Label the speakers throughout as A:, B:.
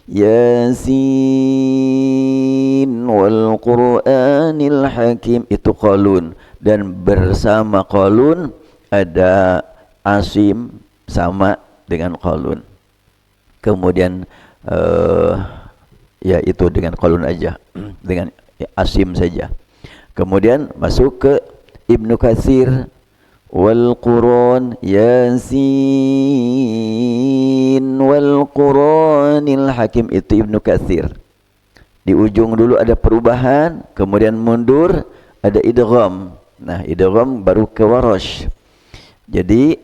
A: Yasin wal Qur'anil Hakim, itu Qalun. Dan bersama Qalun ada Asim sama dengan Qalun. Kemudian ya itu dengan Qalun aja, dengan Asim saja. Kemudian masuk ke Ibnu Katsir, wal Qur'an Yasin wal Qur'anil Hakim, itu Ibnu Katsir. Di ujung dulu ada perubahan, kemudian mundur ada idgham. Nah, idgham baru ke Warash. Jadi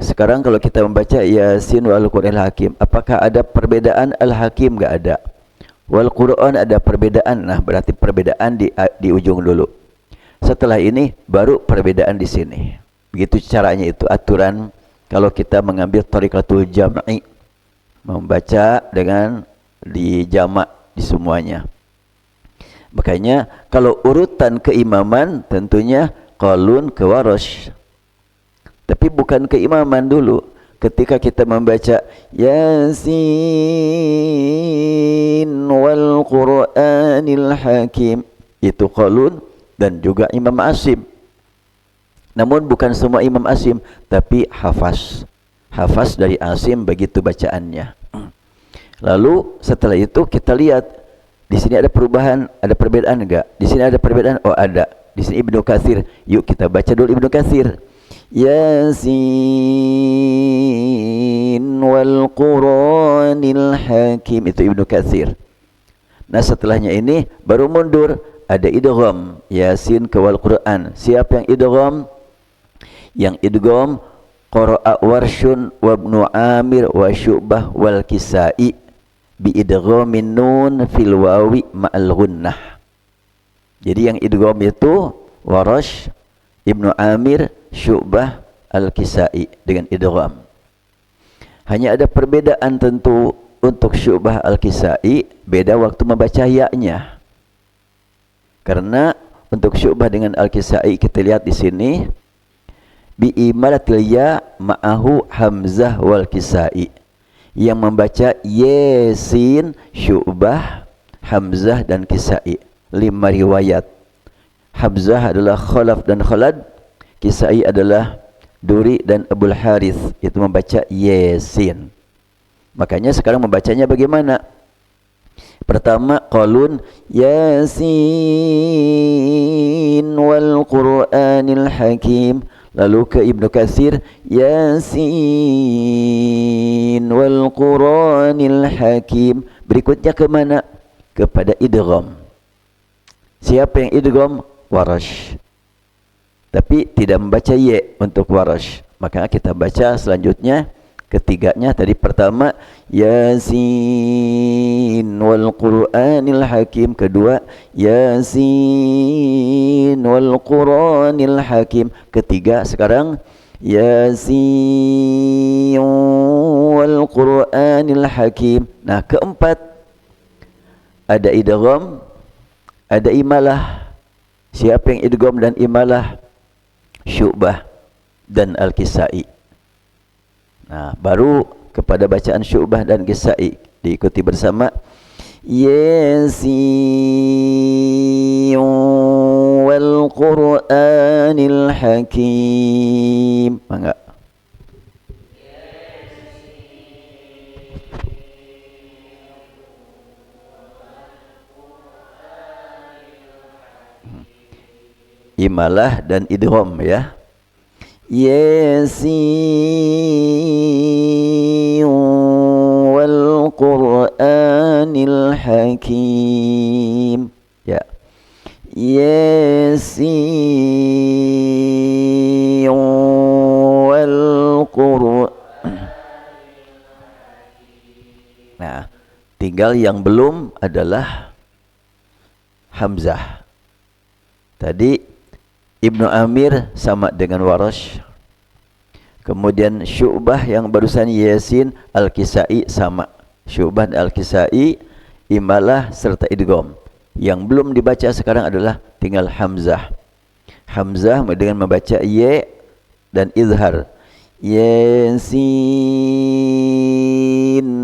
A: sekarang kalau kita membaca Yasin wal Qur'anil Hakim, apakah ada perbedaan Al-Hakim? Enggak ada. Wal Qur'an ada perbedaan. Nah, berarti perbedaan di ujung dulu. Setelah ini baru perbedaan di sini. Begitu caranya, itu aturan kalau kita mengambil thariqatul jam'i, membaca dengan di jamak di semuanya. Makanya kalau urutan keimaman tentunya Qalun ke Warash. Tapi bukan keimaman dulu. Ketika kita membaca Yasin wal Qur'anil Hakim, itu Qalun dan juga Imam Asim. Namun bukan semua Imam Asim, tapi hafaz. Hafaz dari Asim, begitu bacaannya. Lalu setelah itu kita lihat di sini ada perubahan, ada perbedaan enggak? Di sini ada perbedaan, oh ada. Di sini Ibnu Katsir. Yuk kita baca dulu Ibnu Katsir. Yasin wal Qur'anil Hakim, itu Ibnu Katsir. Nah, setelahnya ini baru mundur, ada idgham Yasin ke wal Qur'an. Siapa yang idgham? Yang idgham qara'a Warshun wa Ibnu Amir wa Syu'bah wal Kisai bi idghamin nun fil wawi ma'al gunnah. Jadi yang idgham itu Warash, Ibnu Amir, Syu'bah, Al-Kisai dengan idgham. Hanya ada perbedaan tentu. Untuk Syu'bah, Al-Kisai beda waktu membaca ya-nya. Karena untuk Syu'bah dengan Al-Kisai kita lihat di sini bi imalatil ya ma'ahu Hamzah wal Kisai. Yang membaca Yasin, Syu'bah, Hamzah dan Kisai. 5 riwayat. Hamzah adalah Khalaf dan Khalad, Kisai adalah Duri dan Abul Harith, itu membaca Yasin. Makanya sekarang membacanya bagaimana? Pertama Qalun Yasin wal Qur'anil Hakim. Lalu ke Ibnu Katsir Yasin wal Qur'anil Hakim. Berikutnya ke mana? Kepada idgham. Siapa yang idgham? Warash. Tapi tidak membaca ya untuk Warash. Maka kita baca selanjutnya ketiganya tadi. Pertama Yasin wal Qur'anil Hakim. Kedua Yasin wal Qur'anil Hakim. Ketiga sekarang Yasin wal Qur'anil Hakim. Nah, keempat ada idgham, ada imalah. Siapa yang idgham dan imalah? Syu'bah dan Al-Kisai. Nah, baru kepada bacaan Syu'bah dan Kisai diikuti bersama Yasin wal Qur'anil Hakim. Mangga. Imalah dan idgham ya. Yasin wal Qur'anil Hakim. Ya. Yasin wal Qur'an. Nah, tinggal yang belum adalah Hamzah. Tadi Ibnu Amir sama dengan Warash. Kemudian Syu'bah yang barusan Yasin, Al-Kisai sama. Syu'bah dan Al-Kisai, imalah serta idgham. Yang belum dibaca sekarang adalah tinggal Hamzah. Hamzah dengan membaca ya dan izhar. Yasin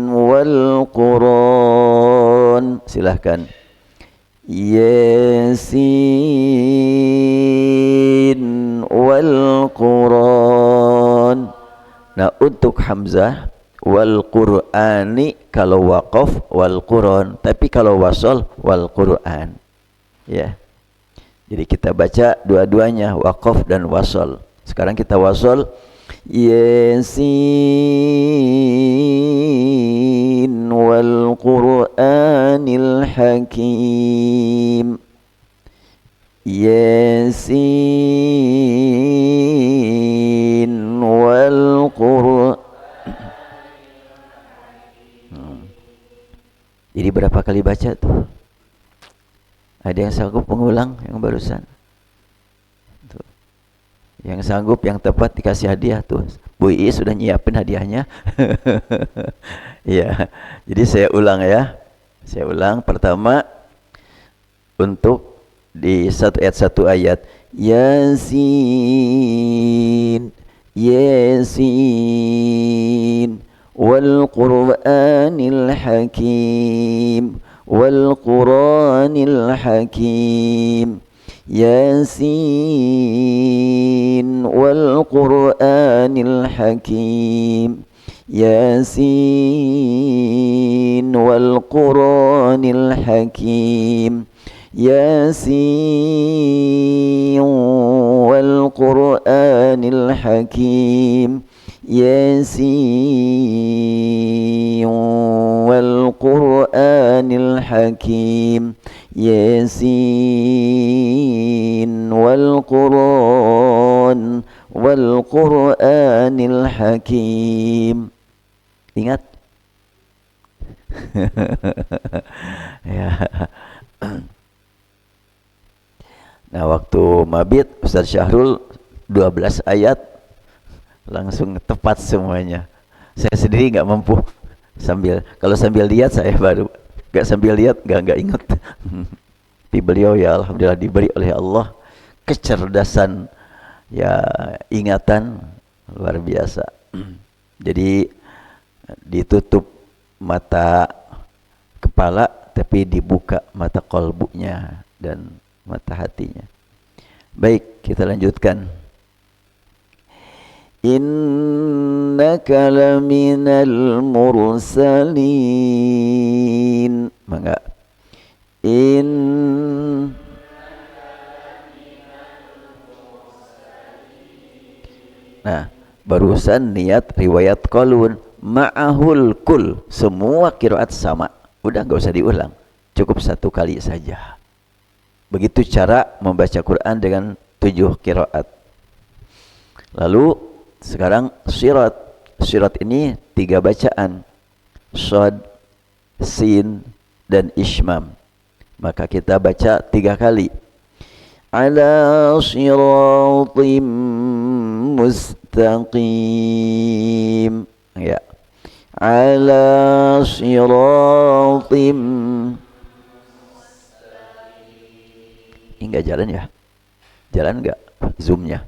A: wal Qur'an silahkan. Yasin wal Qur'an. Nah, untuk hamzah wal Qur'ani kalau waqaf wal Qur'an, tapi kalau wasal wal Qur'an. Ya. Jadi kita baca dua-duanya, waqaf dan wasal. Sekarang kita wasal. Yasin wal Qur'anil Hakim. Yasin wal Qur'an. Jadi berapa kali baca tuh? Ada yang sanggup mengulang yang barusan? Tuh. Yang sanggup, yang tepat dikasih hadiah tuh. Bu I sudah nyiapin hadiahnya. Ya. Jadi saya ulang ya. Saya ulang. Pertama, untuk di satu ayat. Yasin. Yasin. Wal Qur'anil Hakim. Wal Qur'anil Hakim. Yasin wal Qur'anil Hakim. Yasin wal Qur'anil Hakim. Yasin wal Qur'anil Hakim. Yasin wal Qur'anil Hakim. Yasin wal Qur'anil Hakim. Ingat? Ya. Nah, waktu mabit Ustaz Syahrul 12 ayat langsung tepat semuanya. Saya sendiri nggak mampu kalau sambil lihat saya baru, nggak sambil lihat nggak ingat. Tapi beliau ya alhamdulillah diberi oleh Allah kecerdasan, ya ingatan luar biasa. Jadi ditutup mata kepala tapi dibuka mata kolbunya dan mata hatinya. Baik, kita lanjutkan. Innaka laminal mursalin. Mangga. Nah, barusan niat riwayat qalun ma'ahul kul, semua qiraat sama. Udah enggak usah diulang. Cukup satu kali saja. Begitu cara membaca Quran dengan 7 qiraat. Lalu sekarang sirat. Sirat ini 3 bacaan. Shad, sin, dan ishmam. Maka kita baca 3 kali. Ala siratim mustaqim. Ya. Ala siratim. Ini enggak jalan ya? Jalan enggak zoomnya?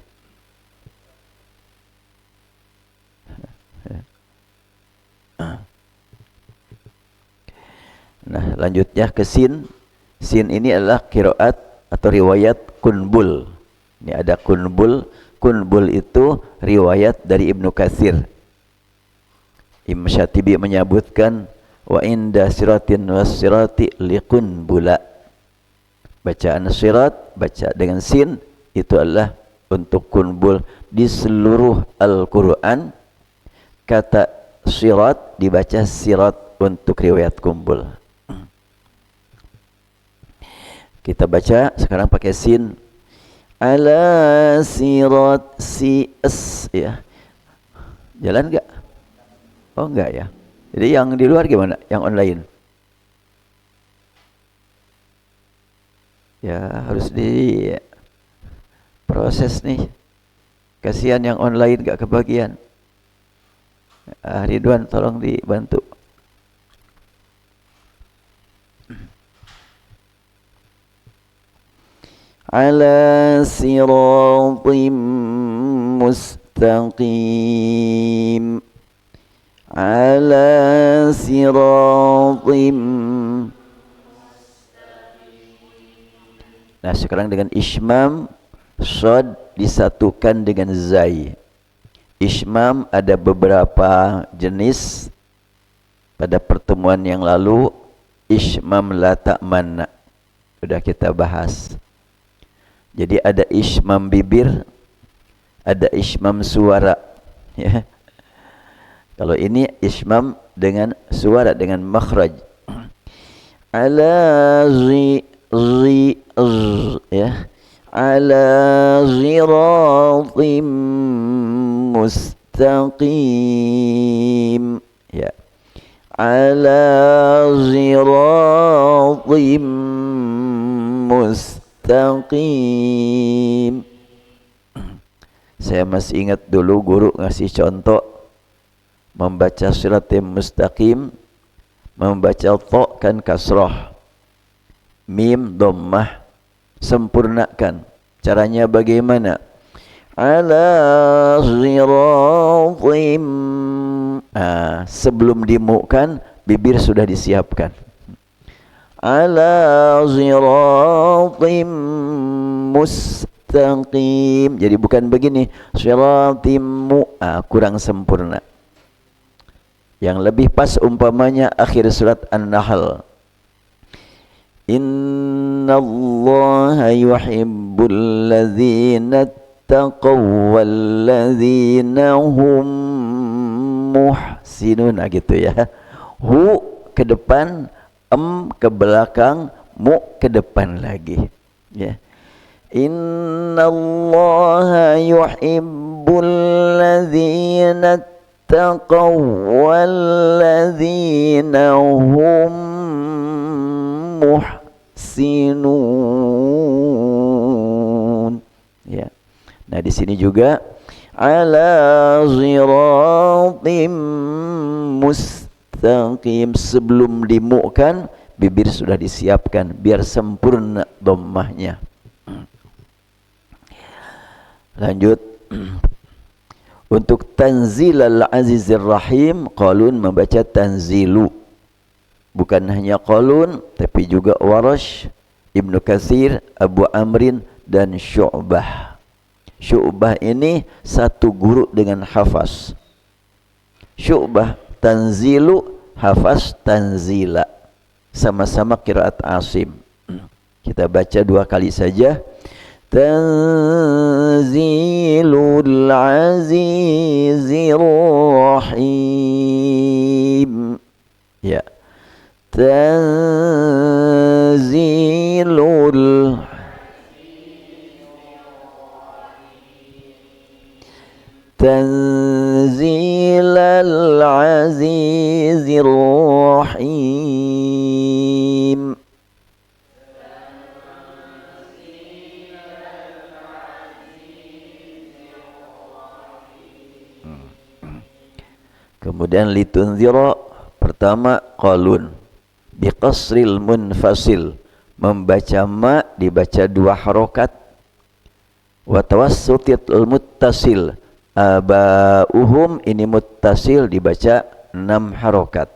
A: Nah, lanjutnya ke sin. Sin ini adalah qiraat atau riwayat Kunbul. Ini ada Kunbul. Kunbul itu riwayat dari Ibnu Katsir. Imam Syatibi menyebutkan wa inda siratin was sirati liqunbula. Bacaan sirat baca dengan sin itu adalah untuk kunbul di seluruh Al-Qur'an. Kata sirat dibaca sirat untuk riwayat kumbul. Kita baca sekarang pakai sin. Ala sirat ya. Jalan enggak? Oh enggak ya. Jadi yang di luar gimana? Yang online? Ya harus di proses nih. Kasihan yang online enggak kebagian. Ridwan tolong dibantu. Ala siratim mustaqim. Ala siratim. Nah, sekarang dengan ismam, shad disatukan dengan zai. Ismam ada beberapa jenis. Pada pertemuan yang lalu, ismam la ta'manna sudah kita bahas. Jadi ada ismam bibir, ada ismam suara, ya. Kalau ini ismam dengan suara, dengan makhraj. Ala ya. Ala ziratim mustaqim, ya. Ala ziratim mustaqim. Saya masih ingat dulu guru ngasih contoh membaca siratim mustaqim, membaca ta kan kasrah, mim dhammah, sempurnakan. Caranya bagaimana? Ala ziratim, sebelum dimukan bibir sudah disiapkan. Ala ziratim mustaqim. Jadi bukan begini, ziratim kurang sempurna. Yang lebih pas umpamanya akhir surat An-Nahl. Innallaha yuhibbul ladzina taqaw wal ladzina hum muhsinun, gitu ya. Hu ke depan, ke belakang, mu ke depan lagi, ya. Innallaha yuhibbul ladzina taqaw wal ladzina hum muhsinun, ya. Nah, di sini juga ala ziratim mustaqim, sebelum dimukan bibir sudah disiapkan biar sempurna dhammahnya. Lanjut. Untuk tanzil al-azizir rahim, qalun membaca tanzilu. Bukan hanya qalun, tapi juga Warash, Ibnu Katsir, Abu Amrin, dan Syu'bah. Syu'bah ini satu guru dengan Hafaz. Syu'bah tanzilu, Hafaz tanzila. Sama-sama qiraat Asim. Kita baca dua kali saja. Tanzilul azizir rahim, ya. Tanzilul Tanzilal azizir rahim. Kemudian litunzira, pertama qalun biqasril munfasil, membaca ma dibaca 2 harokat, wa tawassutil muttasil, abauhum ini muttasil dibaca 6 harokat,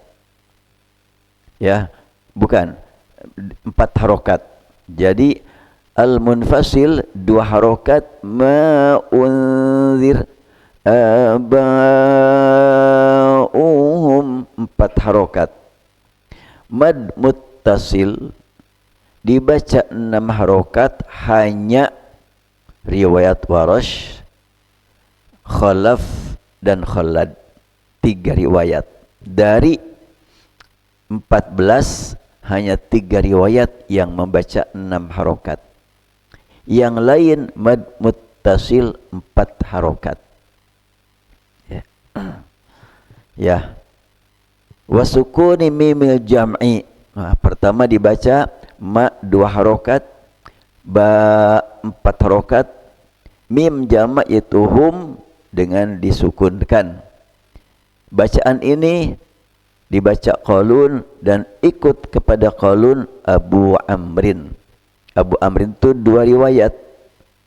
A: ya, bukan 4 harokat. Jadi al munfasil 2 harokat, ma unzir, abauhum 4 harokat. Mad muttasil dibaca 6 harokat, hanya riwayat Warash, Khalaf, dan Khalad, 3 riwayat. Dari 14 hanya 3 riwayat yang membaca 6 harokat. Yang lain mad muttasil 4 harokat. Ya. Wasukuni mimil jam'i. Pertama dibaca ma 2 harokat, ba 4 harokat, mim jamak yaitu hum dengan disukunkan. Bacaan ini dibaca qalun dan ikut kepada qalun Abu Amrin. Abu Amrin itu 2 riwayat,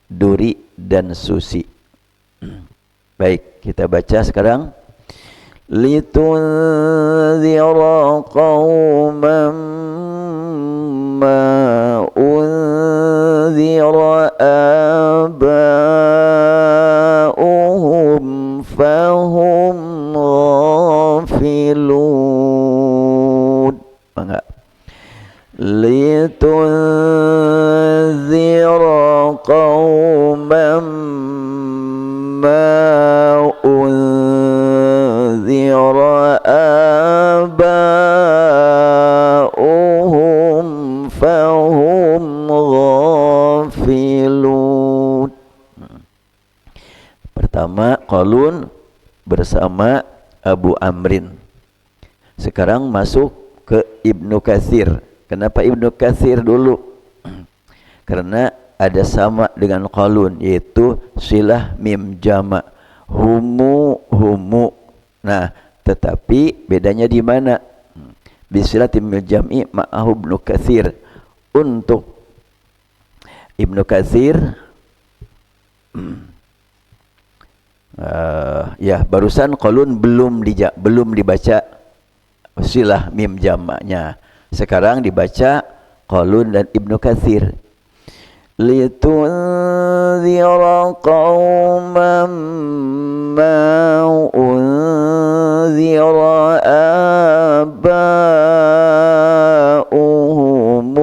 A: Duri dan Susi. Baik, kita baca sekarang. Litunzira qauman ma unzira آباؤهم فهم غافلون. Enggak. لتنذر قوما ما أنذر آباؤهم فهم غافلون. Pertama Qalun bersama Abu Amrin. Sekarang masuk ke Ibnu Katsir. Kenapa Ibnu Katsir dulu? Karena ada sama dengan Qalun, yaitu silah mim jama, humu humu. Nah, tetapi bedanya di mana? Bisilah mim jam'i ma'ahu Ibnu Katsir. Untuk Ibnu Katsir ya barusan Qalun belum dibaca silah mim jamaknya. Sekarang dibaca Qalun dan Ibnu Katsir. Litunzira qauman ma unzira aba'uhum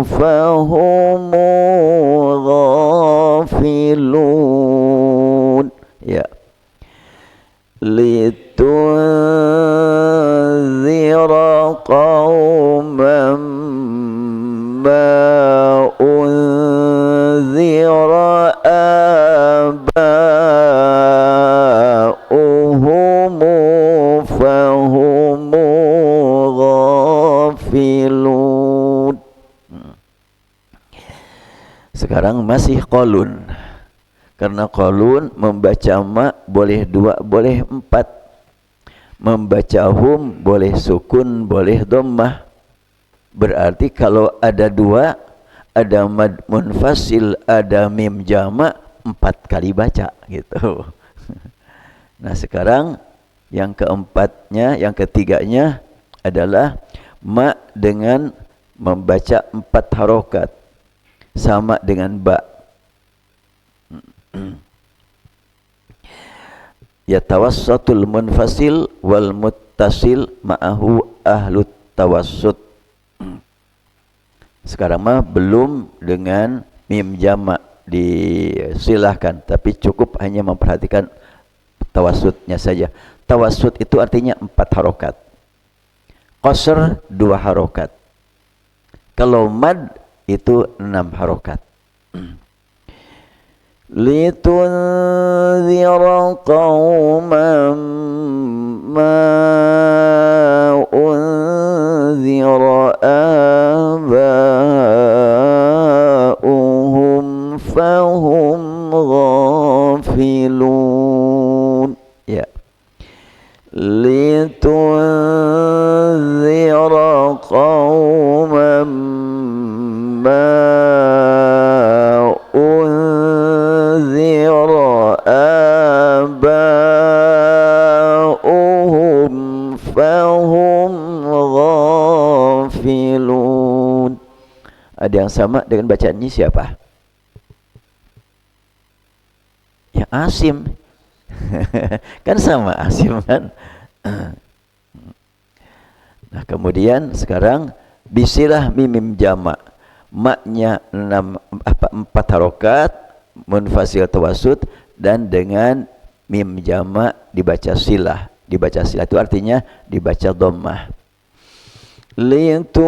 A: fahum ghafilun. Ya. Litunzira qauman ma unzira aba'uhum fahum ghafilun. Sekarang masih Qalun. Karena Qalun membaca ma boleh 2, boleh 4. Membaca hum boleh sukun, boleh dhammah. Berarti kalau ada 2, ada mad munfasil, ada mim jama, 4 kali baca gitu. Nah, sekarang yang keempatnya, yang ketiganya adalah ma dengan membaca 4 harokat sama dengan ba. Yatawassatul munfasil wal muttasil ma'ahu ahlut tawassut. Sekarang mah belum dengan mim jamak disilahkan, tapi cukup hanya memperhatikan tawassutnya saja. Tawassut itu artinya 4 harokat, qasr 2 harokat, kalau mad itu 6 harokat. Litunzira qauman ma unzira aba'uhum fahum ghafilun. Ya. Litunzira qauman ma unzira aba'uhum fahum ghafilun. Ada yang sama dengan bacaan ini siapa? Ya Asim. Kan sama Asim kan. Nah, kemudian sekarang bisilah mim jamak. Maknya 4 harokat, munfasil tawassut, dan dengan mim jamak dibaca silah. Dibaca silah itu artinya dibaca dhammah. Litunzira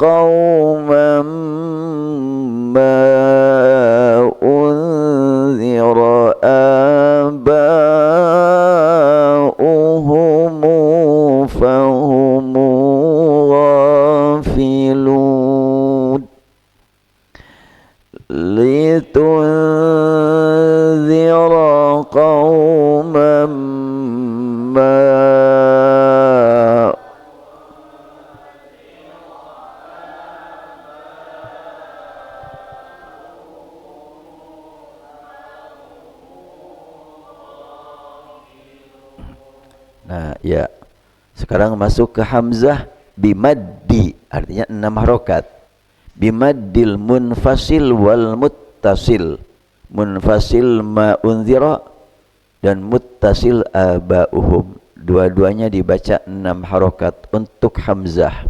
A: qauman ma unzira aba'uhum fahum ghafilun. Litunzira qauman ma Nah, ya. Sekarang masuk ke hamzah bimaddi, artinya 6 harokat. bimaddil munfasil wal muttasil. Munfasil ma unzira dan muttasil aba'uhum. Dua-duanya dibaca 6 harokat untuk hamzah.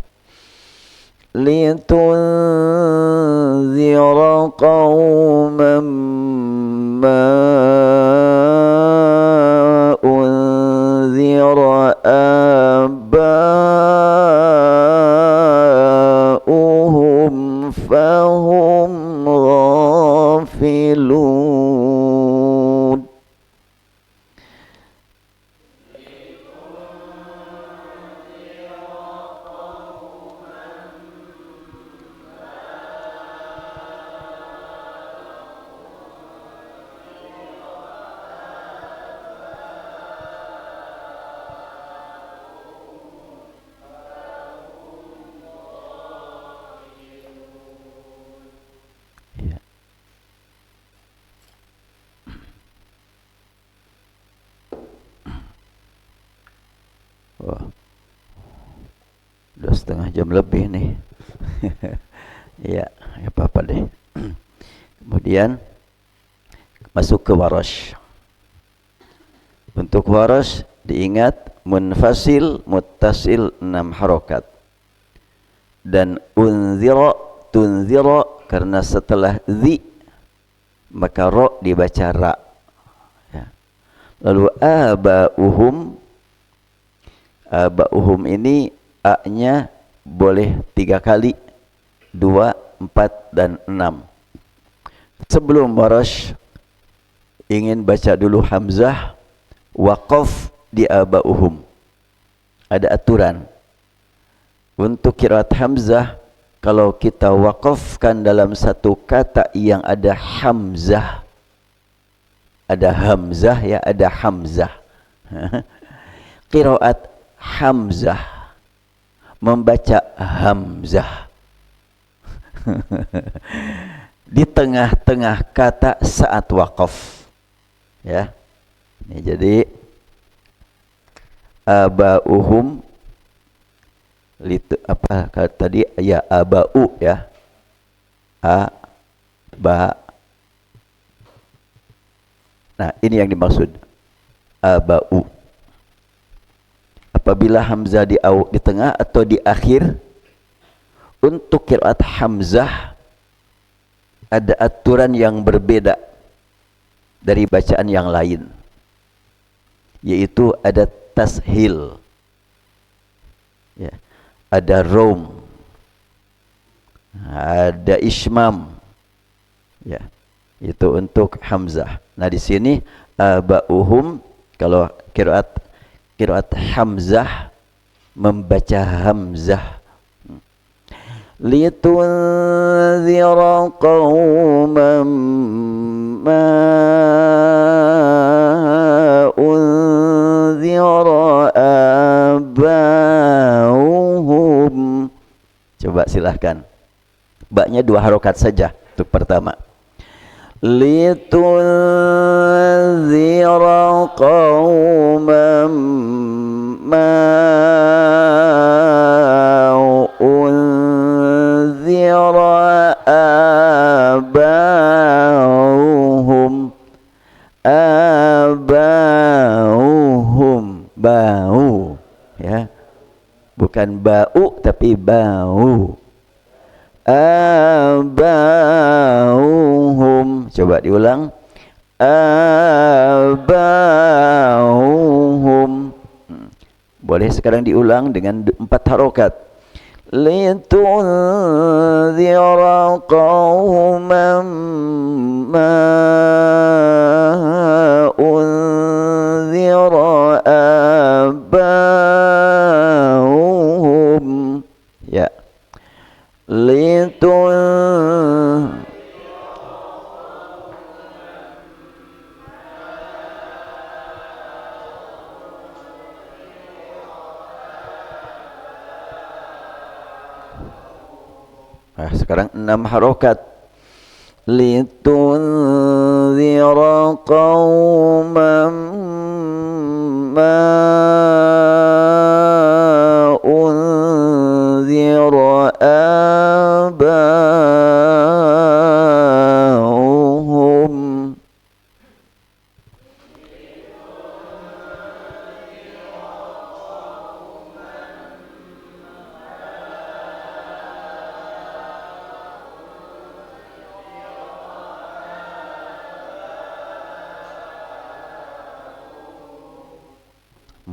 A: Litunzira qawman ma unzira aba'uhum fahum ghafilun. Wah, udah setengah jam lebih nih. Ya, apa-apa deh. Kemudian masuk ke Warash. Untuk Warash diingat munfasil, muttasil 6 harokat. Dan unzira, tunzira, karena setelah zi maka ro dibaca ra. Ya. Lalu aba'uhum ini a-nya boleh 3 kali, 2, 4 dan 6. Sebelum Warash ingin baca dulu hamzah, waqaf di aba'uhum. Ada aturan. Untuk qiraat hamzah, kalau kita waqafkan dalam satu kata yang ada hamzah, ada hamzah ya, ada hamzah. Qiraat hamzah, membaca hamzah di tengah-tengah kata saat waqaf. Ya. Ini jadi aba'uhum apa tadi ya, aba'u ya, ba. Nah, ini yang dimaksud aba'u. Apabila hamzah di tengah atau di akhir, untuk qiraat hamzah ada aturan yang berbeda dari bacaan yang lain, yaitu ada tashil, ya, ada rom, ada ismam, ya, itu untuk hamzah. Nah, di sini aba'uhum, kalau qiraat hamzah membaca hamzah. Litunzira qawman ma unzira aba'uhum. Coba silahkan. Ba-nya 2 harokat saja untuk pertama. Litunzira qawman ma unzira aba'uhum. Aba'uhum, bau, ya, bukan bau tapi bau. Aba'uhum, coba diulang. Aba'uhum. Boleh sekarang diulang dengan 4 harokat. Litunzira qawman ma unzira aba'uhum. Ya. Sekarang 6 harokat. Litunzira qawman ma unzira aba'uhum.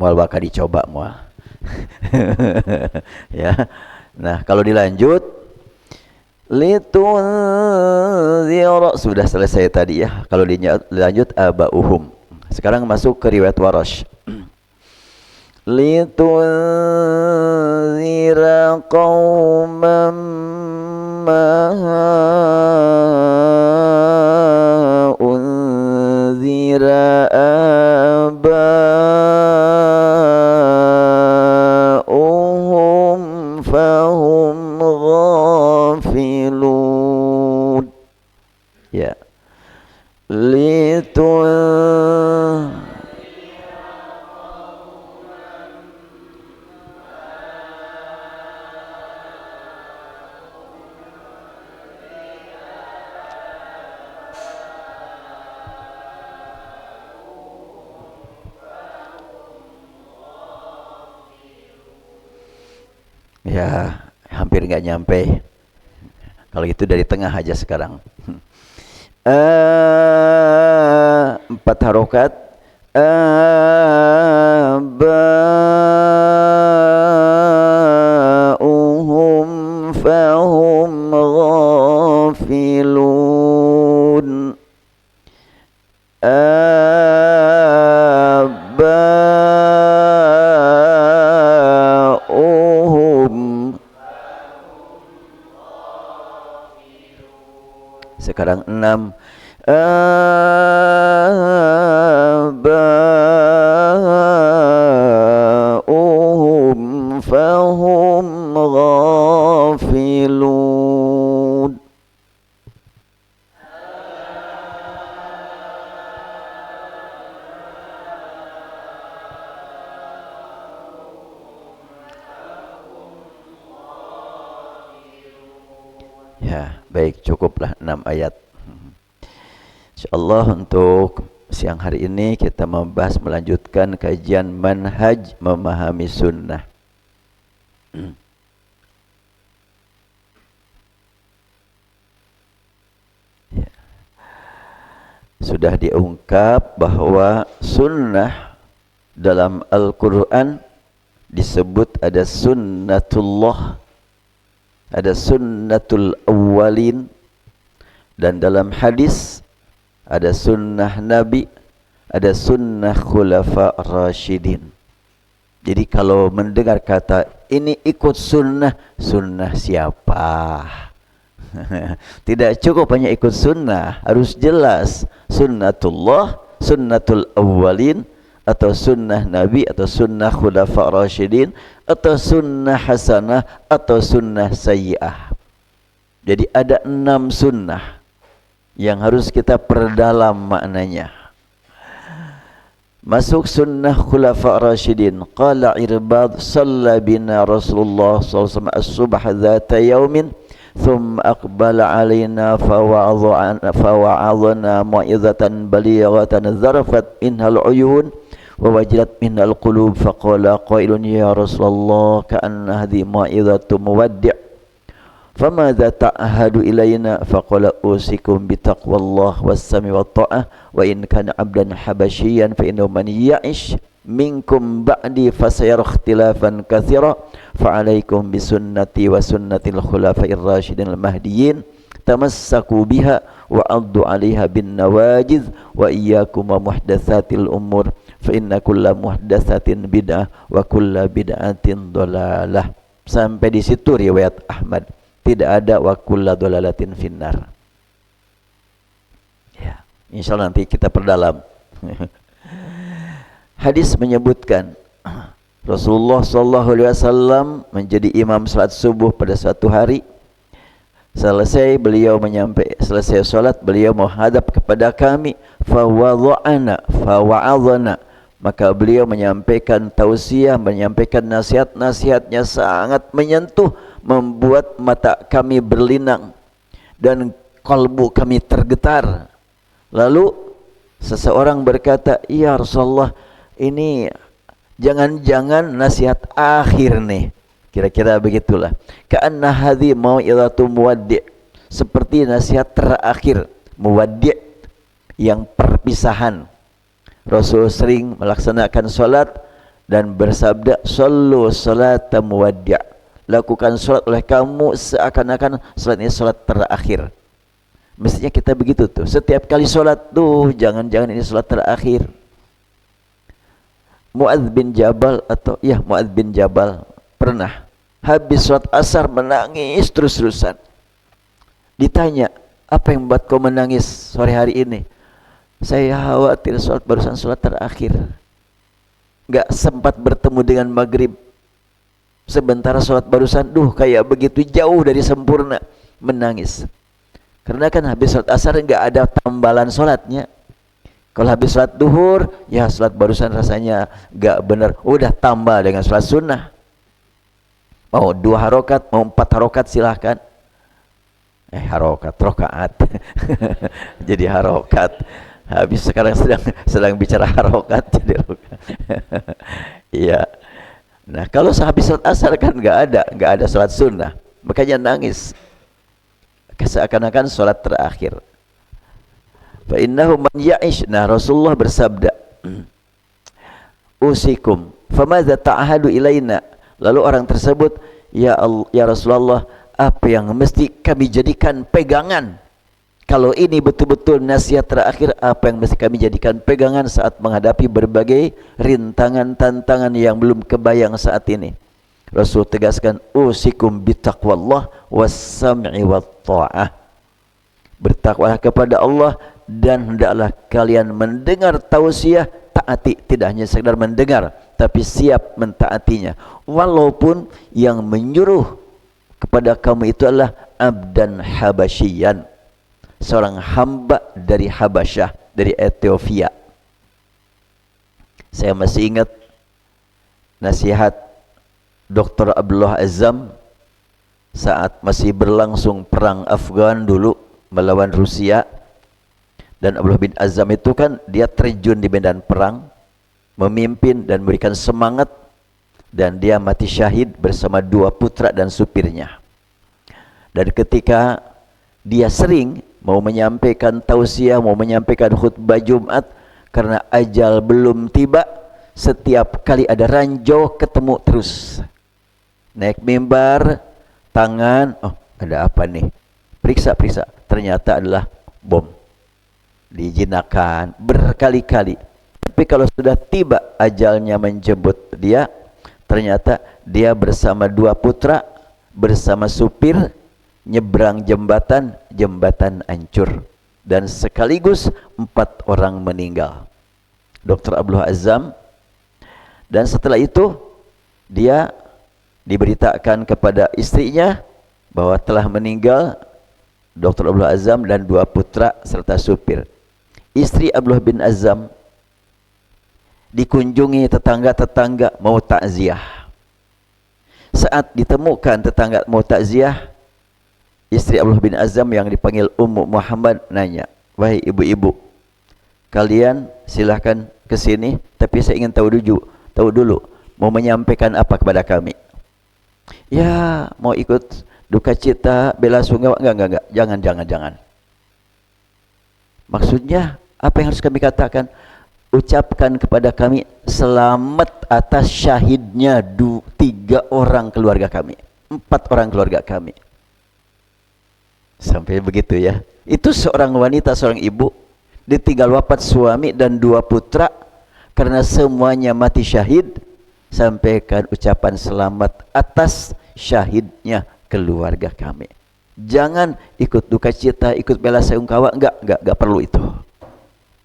A: Mual bakal dicoba mual. Ya. Nah, kalau dilanjut litunzira, sudah selesai tadi ya. Kalau dilanjut abauhum. Sekarang masuk ke riwayat Warash. Litunzira qauman ma unzira abauhum fahum ghafilun. Ya. Ya, hampir nggak nyampe. Kalau itu dari tengah aja sekarang. 4 harokat. Abauhum fahum ghafilun. Sekarang 6. Abauhum fahum ghafilun. Ya, baik, cukuplah 6 ayat. InsyaAllah untuk siang hari ini kita membahas melanjutkan kajian manhaj memahami sunnah. Ya. Sudah diungkap bahwa sunnah dalam Al-Quran disebut ada sunnatullah, ada sunnatul awwalin, dan dalam hadis ada sunnah Nabi, ada sunnah khulafa rasyidin. Jadi kalau mendengar kata ini ikut sunnah, sunnah siapa? Tidak cukup hanya ikut sunnah, harus jelas sunnatullah, sunnatul awwalin, atau sunnah Nabi, atau sunnah khulafa rasyidin, atau sunnah hasanah, atau sunnah sayyi'ah. Jadi ada 6 sunnah yang harus kita perdalam maknanya. Masuk sunnah khulafa rasyidin. Qala Irbad salla bina Rasulullah SAW as-subha dhata yawmin thumma aqbala alaina fawa'adhana mu'izatan balighatan zarafat minha al-uyun wa wajilat minha al-qulub faqala qailun ya Rasulullah ka'anna hadhi mu'izatu muwaddi' فماذا تعهد إلينا فقال أوصيكم بتقوى الله والسمع والطاعة وإن كان عبدا حبشيا فإنه من يعش منكم بعدي فسيرى اختلافا كثيرا فعليكم بسنتي وسنة الخلفاء الراشدين المهديين تمسكوا بها وعضوا عليها بالنواجذ وإياكم ومحدثات الأمور فإن كل محدثة بدعة وكل بدعة ضلالة. Sampai di situ riwayat Ahmad. Tidak ada wa kullu dhalalatin finnar. Ya, insyaallah nanti kita perdalam. Hadis menyebutkan Rasulullah sallallahu alaihi wasallam menjadi imam salat subuh pada suatu hari. Selesai salat beliau menghadap kepada kami, fawa'adhana, maka beliau menyampaikan tausiah, menyampaikan nasihat-nasihatnya sangat menyentuh, membuat mata kami berlinang dan kalbu kami tergetar. Lalu seseorang berkata, "Ya Rasulullah, ini jangan-jangan nasihat akhir nih." Kira-kira begitulah. Ka'anna hadhi mau'izatu muwaddi', seperti nasihat terakhir, muwaddi', yang perpisahan. Rasul sering melaksanakan salat dan bersabda, sallu salata muwaddi', lakukan salat oleh kamu seakan-akan salat ini salat terakhir. Mestinya kita begitu tuh, setiap kali salat tuh jangan-jangan ini salat terakhir. Muadz bin Jabal Muadz bin Jabal pernah habis salat asar menangis terus-terusan. Ditanya, apa yang membuat kau menangis sore hari ini? Saya khawatir barusan salat terakhir, gak sempat bertemu dengan maghrib. Sementara salat barusan, kayak begitu jauh dari sempurna, menangis. Karena kan habis salat asar gak ada tambalan salatnya. Kalau habis salat duhur, ya salat barusan rasanya gak benar, udah tambah dengan salat sunnah. Mau 2 harokat, mau 4 harokat silahkan. Rokaat. Jadi harokat. Habis sekarang sedang bicara harokat jadi rokaat. Iya. Nah, kalau sehabis salat asar kan enggak ada salat sunnah. Makanya nangis. Seakan-akan salat terakhir. Fa innahu man ya'ish. Nah, Rasulullah bersabda, usikum famadza ta'ahadu ilaina. Lalu orang tersebut, ya Rasulullah, apa yang mesti kami jadikan pegangan? Kalau ini betul-betul nasihat terakhir, apa yang mesti kami jadikan pegangan saat menghadapi berbagai rintangan, tantangan yang belum kebayang saat ini? Rasul tegaskan, usikum bitaqwallah was-sam'i wat-tha'ah. Bertakwalah kepada Allah dan hendaklah kalian mendengar tausiah, taati, tidak hanya sekedar mendengar tapi siap mentaatinya, walaupun yang menyuruh kepada kamu itu adalah abdan habasyian, seorang hamba dari Habasyah, dari Ethiopia. Saya masih ingat nasihat Dr. Abdullah Azzam saat masih berlangsung perang Afgan dulu melawan Rusia. Dan Abdullah bin Azzam itu kan dia terjun di medan perang, memimpin dan memberikan semangat, dan dia mati syahid bersama 2 putra dan supirnya. Dan ketika dia sering mau menyampaikan tausiah, mau menyampaikan khutbah Jumat, karena ajal belum tiba, setiap kali ada ranjau ketemu terus. Naik mimbar, tangan, ada apa nih? Periksa, ternyata adalah bom. Dijinakan berkali-kali. Tapi kalau sudah tiba ajalnya menjemput dia, ternyata dia bersama 2 putra, bersama supir, nyebrang jembatan hancur, dan sekaligus 4 orang meninggal. Dr. Abdullah Azzam. Dan setelah itu dia diberitakan kepada istrinya bahwa telah meninggal Dr. Abdullah Azzam dan 2 putra serta supir. Istri Abdullah bin Azzam dikunjungi tetangga-tetangga mau takziah. Saat ditemukan tetangga mau takziah, istri Abdullah bin Azzam yang dipanggil Ummu Muhammad nanya, wahai ibu-ibu, kalian silahkan ke sini, tapi saya ingin tahu dulu mau menyampaikan apa kepada kami. Ya, mau ikut duka cita, bela sungkawa? Enggak, jangan. Maksudnya apa yang harus kami katakan? Ucapkan kepada kami selamat atas syahidnya 3 orang keluarga kami, 4 orang keluarga kami. Sampai begitu ya. Itu seorang wanita, seorang ibu, ditinggal wafat suami dan 2 putra, karena semuanya mati syahid. Sampaikan ucapan selamat atas syahidnya keluarga kami. Jangan ikut duka cita, ikut bela sungkawa, enggak perlu itu.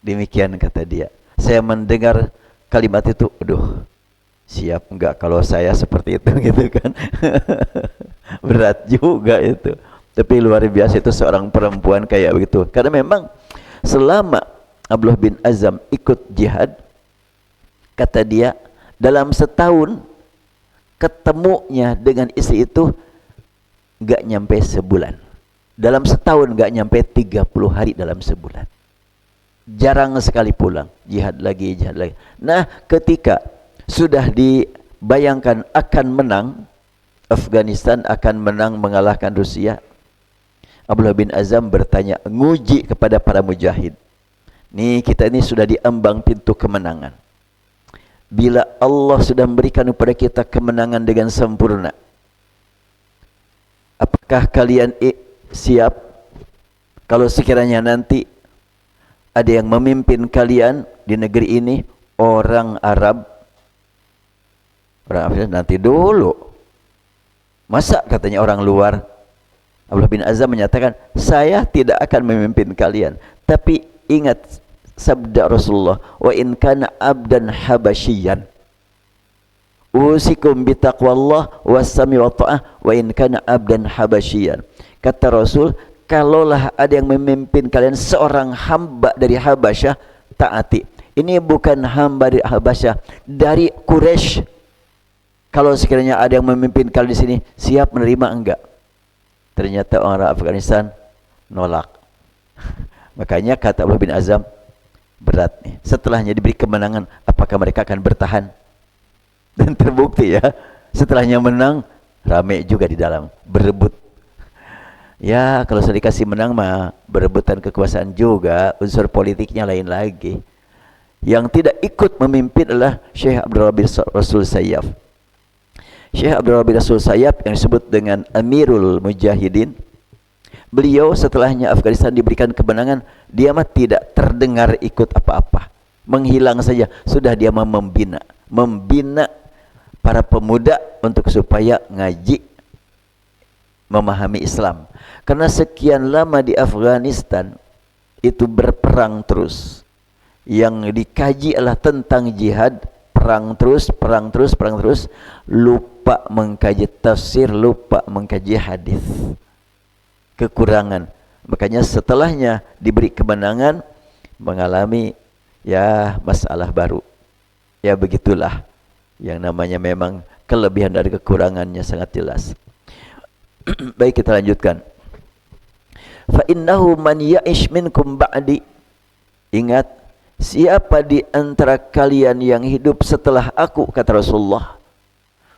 A: Demikian kata dia. Saya mendengar kalimat itu, siap enggak kalau saya seperti itu gitu kan. Berat juga itu. Tapi luar biasa itu seorang perempuan kayak begitu. Karena memang selama Abdullah bin Azzam ikut jihad, kata dia, dalam setahun ketemunya dengan istri itu enggak nyampe sebulan. Dalam setahun enggak nyampe 30 hari dalam sebulan. Jarang sekali pulang, jihad lagi. Nah, ketika sudah dibayangkan akan menang, Afghanistan akan menang mengalahkan Rusia, Abdullah bin Azzam bertanya, nguji kepada para mujahid. Nih kita ini sudah diambang pintu kemenangan. bila Allah sudah memberikan kepada kita kemenangan dengan sempurna, apakah kalian siap kalau sekiranya nanti ada yang memimpin kalian di negeri ini orang Arab? Orang Arab nanti dulu. Masa katanya orang luar? Abdullah bin Azam menyatakan, saya tidak akan memimpin kalian. Tapi ingat sabda Rasulullah, wa in kana abdan habasyian usikum bitaqwallah wassami wa ta'ah wa in kana abdan habasyian. Kata Rasul, kalaulah ada yang memimpin kalian seorang hamba dari Habasyah, taati. Ini bukan hamba dari Habasyah, dari Quraisy. Kalau sekiranya ada yang memimpin kalian di sini, siap menerima enggak? Ternyata orang Afghanistan nolak. Makanya kata Abdullah bin Azam, berat nih. Setelahnya diberi kemenangan, apakah mereka akan bertahan? Dan terbukti ya, setelahnya menang, rame juga di dalam, berebut. Ya, kalau sudah dikasih menang mah berebutan kekuasaan juga, unsur politiknya lain lagi. Yang tidak ikut memimpin adalah Syekh Abdul Rabi Rasul Sayyaf. Syekh Abdul Rabi Rasul Sayyaf yang disebut dengan Amirul Mujahidin. Beliau setelahnya Afghanistan diberikan kemenangan, dia mah tidak terdengar ikut apa-apa, menghilang saja. Sudah dia membina para pemuda untuk supaya ngaji, memahami Islam. Karena sekian lama di Afghanistan itu berperang terus. Yang dikaji adalah tentang jihad, perang terus, lupa mengkaji tafsir, lupa mengkaji hadis. Kekurangan. Makanya setelahnya diberi kemenangan, mengalami ya masalah baru. Ya begitulah. Yang namanya memang kelebihan dari kekurangannya sangat jelas. Baik, kita lanjutkan. Fa innahu man ya'ish minkum ba'di. Ingat, siapa di antara kalian yang hidup setelah aku, kata Rasulullah,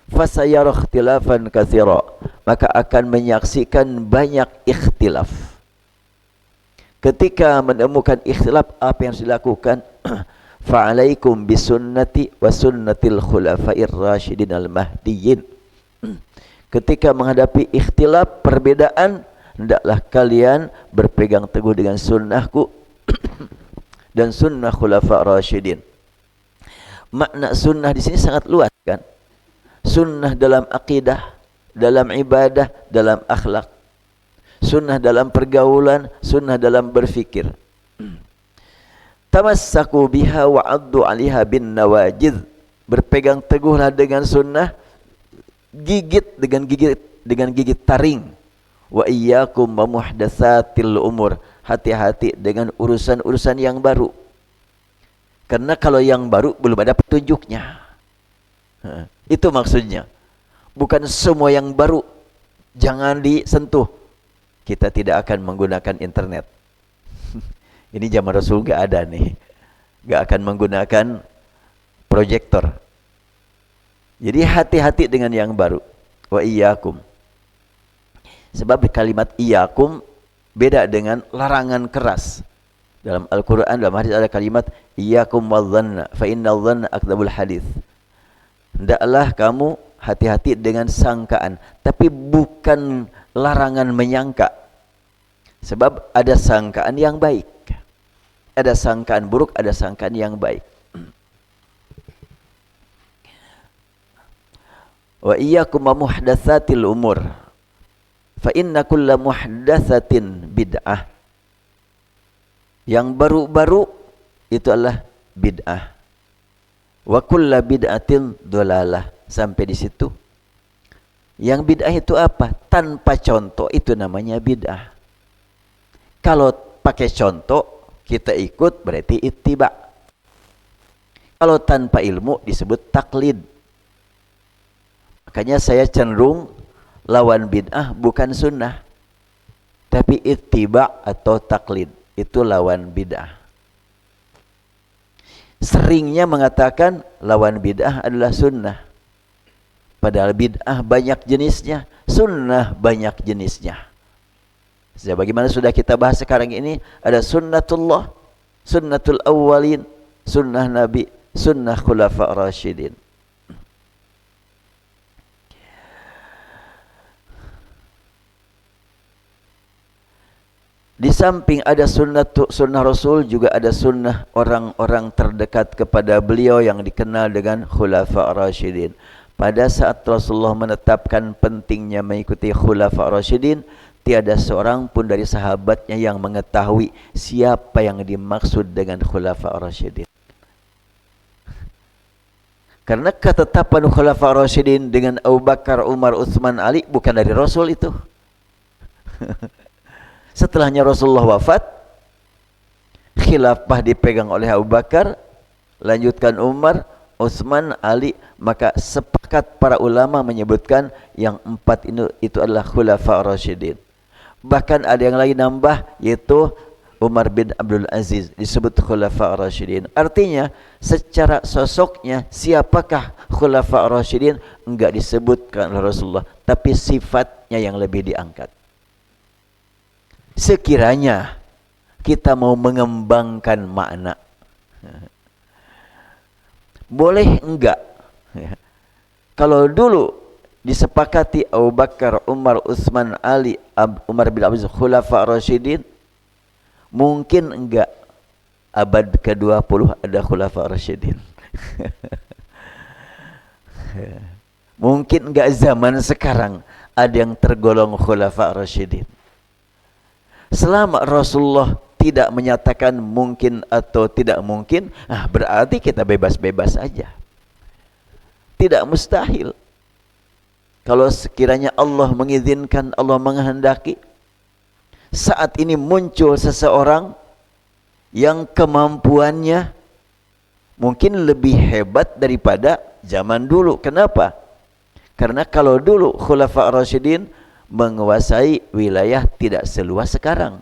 A: fasayara ikhtilafan katsira, maka akan menyaksikan banyak ikhtilaf. Ketika menemukan ikhtilaf, apa yang harus dilakukan? Fa'alaikum bisunnati wa sunnatil khulafair rasyidin al-mahdiyyin. Ketika menghadapi ikhtilaf, perbedaan, hendaklah kalian berpegang teguh dengan sunnahku dan sunnah khulafa rasyidin. Makna sunnah di sini sangat luas kan? Sunnah dalam akidah, dalam ibadah, dalam akhlak. Sunnah dalam pergaulan, sunnah dalam berfikir. Tamassaku biha wa addu 'alaiha bin nawajid. Berpegang teguhlah dengan sunnah, gigit dengan gigit taring. Wa iyyakum wa muhdatsatil umur. Hati-hati dengan urusan-urusan yang baru. Karena kalau yang baru belum ada petunjuknya. Itu maksudnya. Bukan semua yang baru jangan disentuh. Kita tidak akan menggunakan internet. Ini zaman Rasul gak ada nih. Gak akan menggunakan proyektor. Jadi hati-hati dengan yang baru. Wa iyyakum. Sebab kalimat iyyakum beda dengan larangan keras. Dalam Al-Quran, dalam hadis ada kalimat iyyakum wadhanna fa innal dhanna akdzabul hadis. Hendaklah kamu hati-hati dengan sangkaan, tapi bukan larangan menyangka. Sebab ada sangkaan yang baik, ada sangkaan buruk, ada sangkaan yang baik. Wa iyyakum muhdatsatil umur fa inna kulla muhdatsatin bid'ah. Yang baru-baru itu adalah bid'ah. Wa kulla bid'atin dhalalah. Sampai di situ. Yang bid'ah itu apa? Tanpa contoh itu namanya bid'ah. Kalau pakai contoh kita ikut berarti ittiba. Kalau tanpa ilmu disebut taklid. Makanya saya cenderung lawan bid'ah bukan sunnah, tapi ittiba atau taklid. Itu lawan bid'ah. Seringnya mengatakan lawan bid'ah adalah sunnah. Padahal bid'ah banyak jenisnya, sunnah banyak jenisnya. Sebagaimana sudah kita bahas sekarang ini, ada sunnatullah, sunnatul awwalin, sunnah Nabi, sunnah khulafa rasyidin. Di samping ada sunnah Rasul, juga ada sunnah orang-orang terdekat kepada beliau yang dikenal dengan khulafa rasyidin. Pada saat Rasulullah menetapkan pentingnya mengikuti khulafa rasyidin, tiada seorang pun dari sahabatnya yang mengetahui siapa yang dimaksud dengan khulafa rasyidin. Karena ketetapan khulafa rasyidin dengan Abu Bakar, Umar, Utsman, Ali bukan dari Rasul itu. Setelahnya Rasulullah wafat, khilafah dipegang oleh Abu Bakar, lanjutkan Umar, Utsman, Ali, maka sepakat para ulama menyebutkan yang empat itu adalah khulafa rasyidin. Bahkan ada yang lagi nambah, yaitu Umar bin Abdul Aziz disebut khulafa rasyidin. Artinya secara sosoknya siapakah khulafa rasyidin enggak disebutkan oleh Rasulullah, tapi sifatnya yang lebih diangkat. Sekiranya kita mau mengembangkan makna, boleh enggak? Kalau dulu disepakati Abu Bakar, Umar, Utsman, Ali, Umar bin Abdul Aziz khulafa rasyidin, mungkin enggak abad ke-20 ada khulafa rasyidin? Mungkin enggak zaman sekarang ada yang tergolong khulafa rasyidin? Selama Rasulullah tidak menyatakan mungkin atau tidak mungkin, berarti kita bebas-bebas saja. Tidak mustahil. Kalau sekiranya Allah mengizinkan, Allah menghendaki, saat ini muncul seseorang yang kemampuannya mungkin lebih hebat daripada zaman dulu. Kenapa? Karena kalau dulu khulafa rasyidin menguasai wilayah tidak seluas sekarang.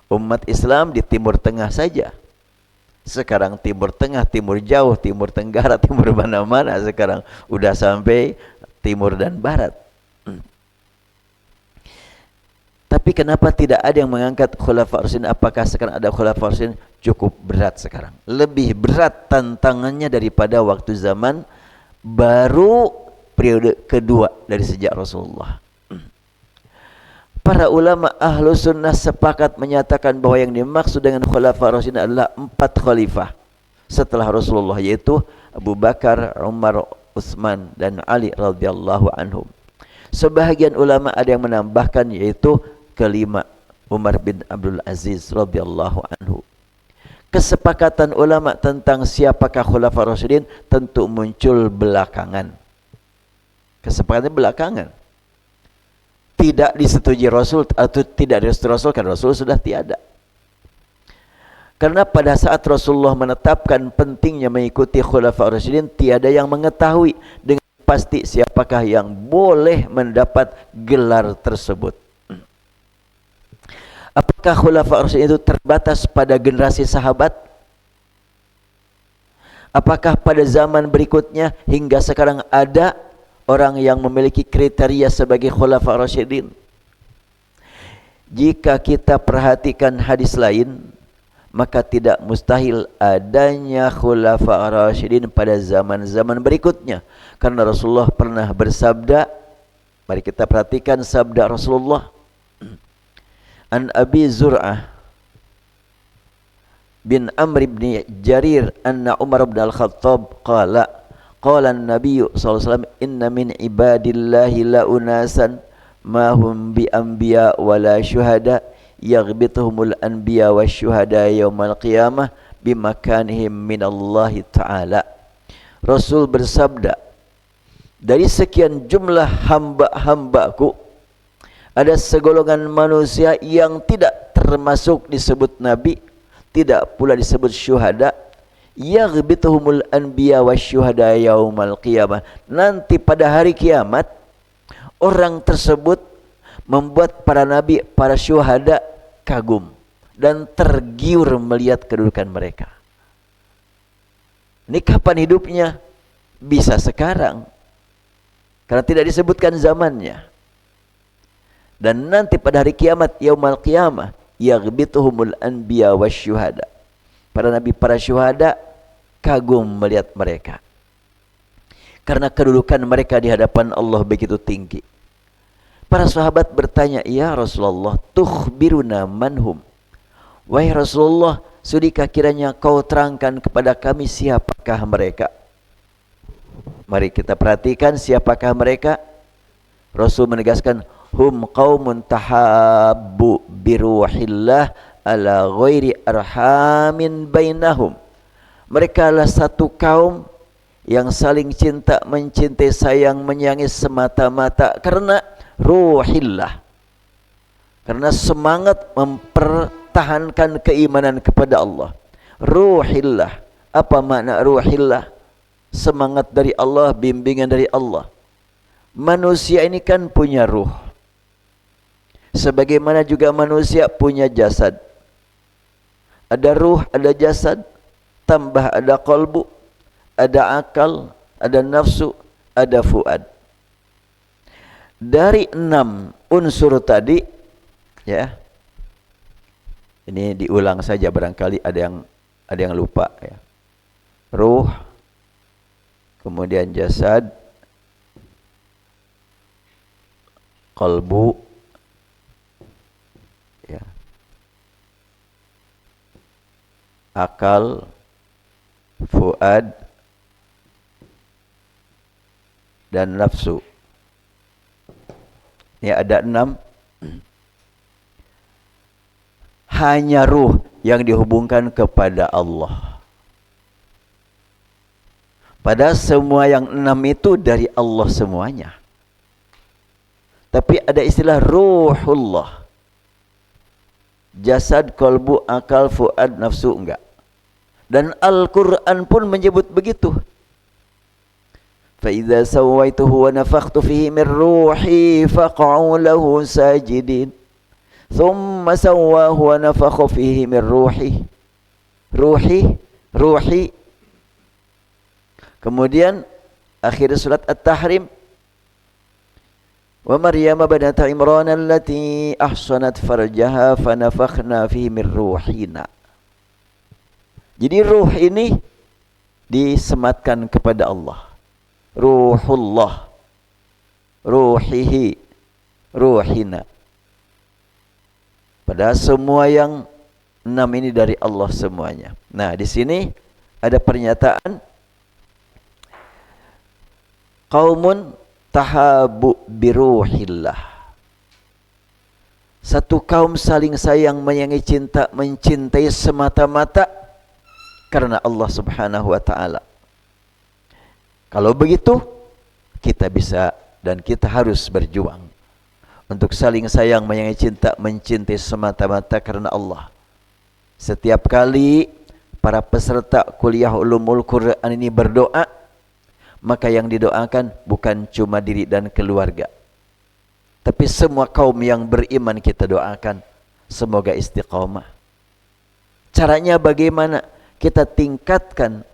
A: Umat Islam di Timur Tengah saja. Sekarang Timur Tengah, Timur Jauh, Timur Tenggara, Timur mana-mana sekarang. Udah sampai Timur dan Barat. Tapi kenapa tidak ada yang mengangkat khulafa rasyidin? Apakah sekarang ada khulafa rasyidin? Cukup berat sekarang. Lebih berat tantangannya daripada waktu zaman baru periode kedua dari sejak Rasulullah. Para ulama ahlu sunnah sepakat menyatakan bahwa yang dimaksud dengan khulafa rasyidin adalah 4 khalifah setelah Rasulullah, yaitu Abu Bakar, Umar, Utsman, dan Ali radhiyallahu anhum. Sebahagian ulama ada yang menambahkan, yaitu kelima Umar bin Abdul Aziz radhiyallahu anhu. Kesepakatan ulama tentang siapakah khulafa rasyidin tentu muncul belakangan. Kesepakatan belakangan. Tidak disetujui Rasul atau tidak disetujui Rasul, karena Rasul sudah tiada. Karena pada saat Rasulullah menetapkan pentingnya mengikuti khulafa rasyidin, tiada yang mengetahui dengan pasti siapakah yang boleh mendapat gelar tersebut. Apakah khulafa rasyidin itu terbatas pada generasi sahabat? Apakah pada zaman berikutnya hingga sekarang ada orang yang memiliki kriteria sebagai khulafa rasyidin? Jika kita perhatikan hadis lain, maka tidak mustahil adanya khulafa rasyidin pada zaman-zaman berikutnya. Karena Rasulullah pernah bersabda, mari kita perhatikan sabda Rasulullah. An Abi Zur'ah bin Amr bin Jarir anna Umar bin Al-Khattab qala an-nabiy sallallahu alaihi wasallam inna min ibadillahi la unasan ma hum bi anbiya wala syuhada yaghbituhumul anbiya wasyuhada yaumal qiyamah bimakanihim minallahi ta'ala. Rasul bersabda, dari sekian jumlah hamba-hambaku ada segolongan manusia yang tidak termasuk disebut nabi, tidak pula disebut syuhada, yaghbituhumul anbiya wasyuhada yaumal qiyamah. Nanti pada hari kiamat orang tersebut membuat para nabi, para syuhada kagum dan tergiur melihat kedudukan mereka. Ini kapan hidupnya? Bisa sekarang, karena tidak disebutkan zamannya. Dan nanti pada hari kiamat, yaumal qiyamah, yaghbituhumul anbiya wasyuhada. Para nabi, para syuhada kagum melihat mereka. Karena kedudukan mereka di hadapan Allah begitu tinggi. Para sahabat bertanya, "Ya Rasulullah, tukhbiruna manhum?" Wahai Rasulullah, sudikah kiranya kau terangkan kepada kami siapakah mereka? Mari kita perhatikan siapakah mereka. Rasul menegaskan, hum qaumun tahabbu biruhillah ala ghairi arhamin bainahum. Mereka adalah satu kaum yang saling cinta, mencintai, sayang, menyayangi semata-mata karena ruhillah. Karena semangat mempertahankan keimanan kepada Allah. Ruhillah. Apa makna ruhillah? Semangat dari Allah, bimbingan dari Allah. Manusia ini kan punya ruh. Sebagaimana juga manusia punya jasad. Ada ruh, ada jasad, tambah ada qalbu, ada akal, ada nafsu, ada fuad. Dari 6 unsur tadi, ya. Ini diulang saja barangkali ada yang lupa, ya. Ruh, kemudian jasad, qalbu, ya, akal, fuad, dan nafsu. Ya, ada 6. Hanya ruh yang dihubungkan kepada Allah. Padahal semua yang 6 itu dari Allah semuanya. Tapi ada istilah ruhullah. Jasad, qalbu, akal, fuad, nafsu enggak. Dan Al-Quran pun menyebut begitu. فَإِذَا سَوَّيْتُهُ وَنَفَخْتُ فِيهِ مِنْ رُوحِي فَقَعُوا لَهُ سَاجِدِينَ ثُمَّ سَوَّاهُ وَنَفَخَ فِيهِ مِنْ رُوحِي. Ruhi. Kemudian akhir surat At-Tahrim, wa Maryam binata Imran allati ahsanat farjaha fanafakhna fihi min ruhina. Jadi ruh ini disematkan kepada Allah. Ruhullah, ruhihi, ruhina. Padahal semua yang 6 ini dari Allah semuanya. Nah, di sini ada pernyataan qaumun tahabu biruhillah. Satu kaum saling sayang, menyayangi, cinta, mencintai semata-mata karena Allah Subhanahu wa taala. Kalau begitu, kita bisa dan kita harus berjuang untuk saling sayang, menyayangi, cinta, mencintai semata-mata karena Allah. Setiap kali para peserta kuliah ulumul Quran ini berdoa, maka yang didoakan bukan cuma diri dan keluarga, tapi semua kaum yang beriman kita doakan. Semoga istiqamah. Caranya bagaimana? Kita tingkatkan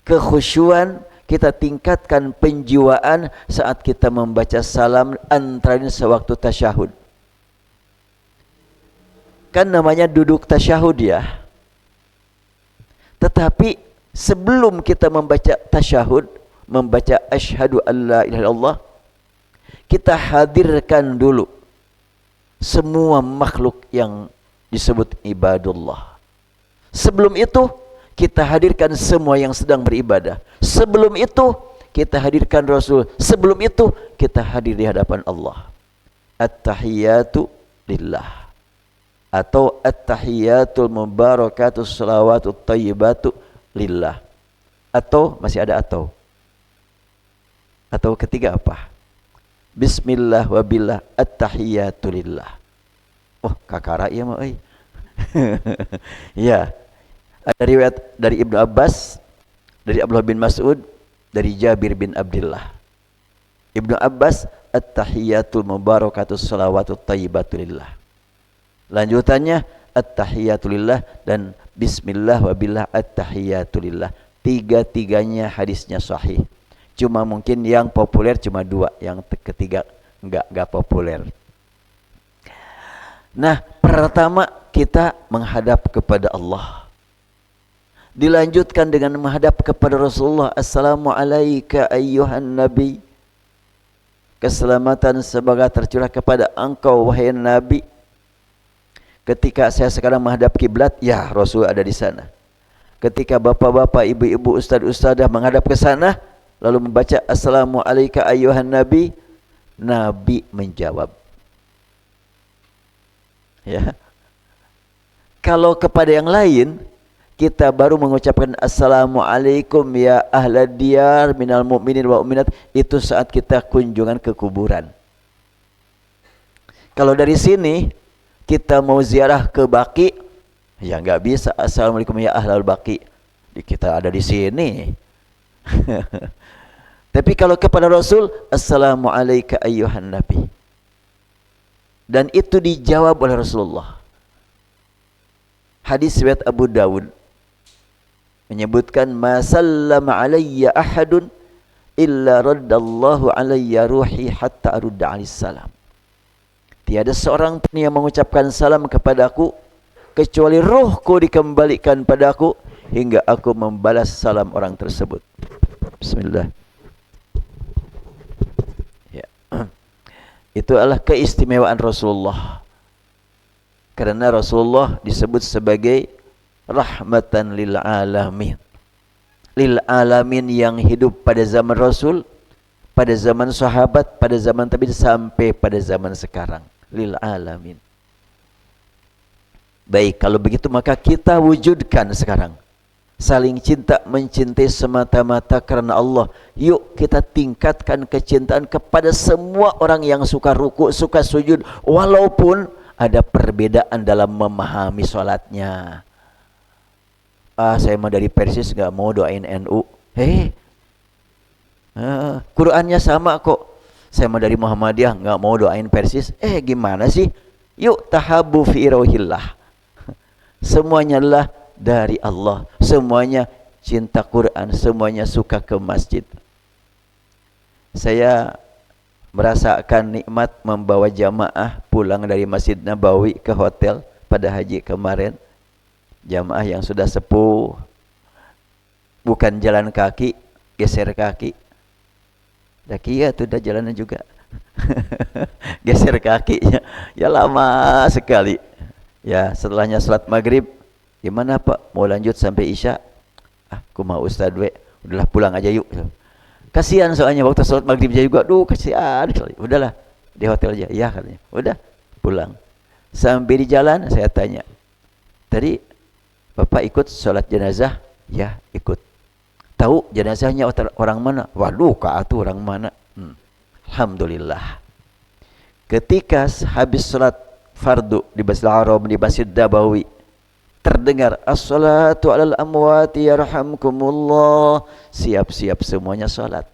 A: kekhusyuan, kita tingkatkan penjiwaan saat kita membaca salam antara sewaktu tasyahud. Kan namanya duduk tasyahud ya. Tetapi sebelum kita membaca tasyahud, membaca asyhadu alla ilaha illallah, kita hadirkan dulu semua makhluk yang disebut ibadullah. Sebelum itu kita hadirkan semua yang sedang beribadah. Sebelum itu kita hadirkan Rasul. Sebelum itu kita hadir di hadapan Allah. At-tahiyatu lillah, atau at-tahiyatul mubarakatus salawatut tayyibatu lillah. Atau masih ada atau ketiga apa? Bismillah wa billah at-tahiyatu lillah. Oh, kakara ieu mah euy. Ya. Ada riwayat dari Ibnu Abbas, dari Abdullah bin Mas'ud, dari Jabir bin Abdullah. Ibnu Abbas, at-tahiyatul mubarakatus salawatut tayyibatu lillah. Lanjutannya at-tahiyatu lillah dan bismillah wa billah at-tahiyatu lillah. Tiga-tiganya hadisnya sahih. Cuma mungkin yang populer cuma 2, yang ketiga enggak populer. Nah, pertama kita menghadap kepada Allah. Dilanjutkan dengan menghadap kepada Rasulullah, Assalamu alayka ayyuhan nabi. Keselamatan semoga tercurah kepada engkau wahai Nabi. Ketika saya sekarang menghadap kiblat, ya Rasul ada di sana. Ketika bapak-bapak, ibu-ibu, ustaz-ustazah menghadap ke sana, lalu membaca Assalamu alayka ayyuhan nabi, Nabi menjawab. Ya. Kalau kepada yang lain, kita baru mengucapkan Assalamualaikum ya ahlad diyar minal mu'minin wa mu'minat, itu saat kita kunjungan ke kuburan. Kalau dari sini kita mau ziarah ke Baqi, ya nggak bisa Assalamualaikum ya ahlal Baqi, kita ada di sini. Tapi kalau kepada Rasul, Assalamualaikum ayyuhan nabi, dan itu dijawab oleh Rasulullah. Hadis riwayat Abu Dawud menyebutkan, ma sallama alayya ahadun illa raddallahu alayya ruhi hatta arudda alis salam. Tiada seorang pun yang mengucapkan salam kepadaku kecuali ruhku dikembalikan padaku hingga aku membalas salam orang tersebut. Bismillah. Ya. Itu adalah keistimewaan Rasulullah. Karena Rasulullah disebut sebagai rahmatan lil alamin. Lil alamin yang hidup pada zaman Rasul, pada zaman sahabat, pada zaman tabi'in sampai pada zaman sekarang. Lil alamin. Baik, kalau begitu maka kita wujudkan sekarang saling cinta mencintai semata-mata karena Allah. Yuk kita tingkatkan kecintaan kepada semua orang yang suka ruku, suka sujud, walaupun ada perbedaan dalam memahami sholatnya. Saya mau dari Persis, nggak mau doain NU. Qurannya sama kok. Saya mau dari Muhammadiyah, nggak mau doain Persis. Gimana sih? Yuk tahabu fi rohillah. Semuanya adalah dari Allah. Semuanya cinta Quran, semuanya suka ke masjid. Saya merasakan nikmat membawa jamaah pulang dari Masjid Nabawi ke hotel pada haji kemarin. Jamaah yang sudah sepuh, bukan jalan kaki, geser kaki. Ya itu udah jalanan juga. Geser kakinya. Ya lama sekali. Ya setelahnya salat maghrib, gimana Pak? Mau lanjut sampai Isya? Aku mau Ustaz we. Udahlah pulang aja yuk. Kasihan soalnya waktu salat maghrib juga. Kasihan. Udahlah di hotel aja. Ya katanya. Udah pulang. Sampai di jalan saya tanya, tadi Bapak ikut sholat jenazah? Ya ikut. Tahu jenazahnya orang mana? Waduh kak itu orang mana? Alhamdulillah. Ketika habis sholat fardu di Masjidil Haram, di Masjid Nabawi, terdengar as-salatu alal amwati yarhamkumullah. Siap-siap semuanya sholat.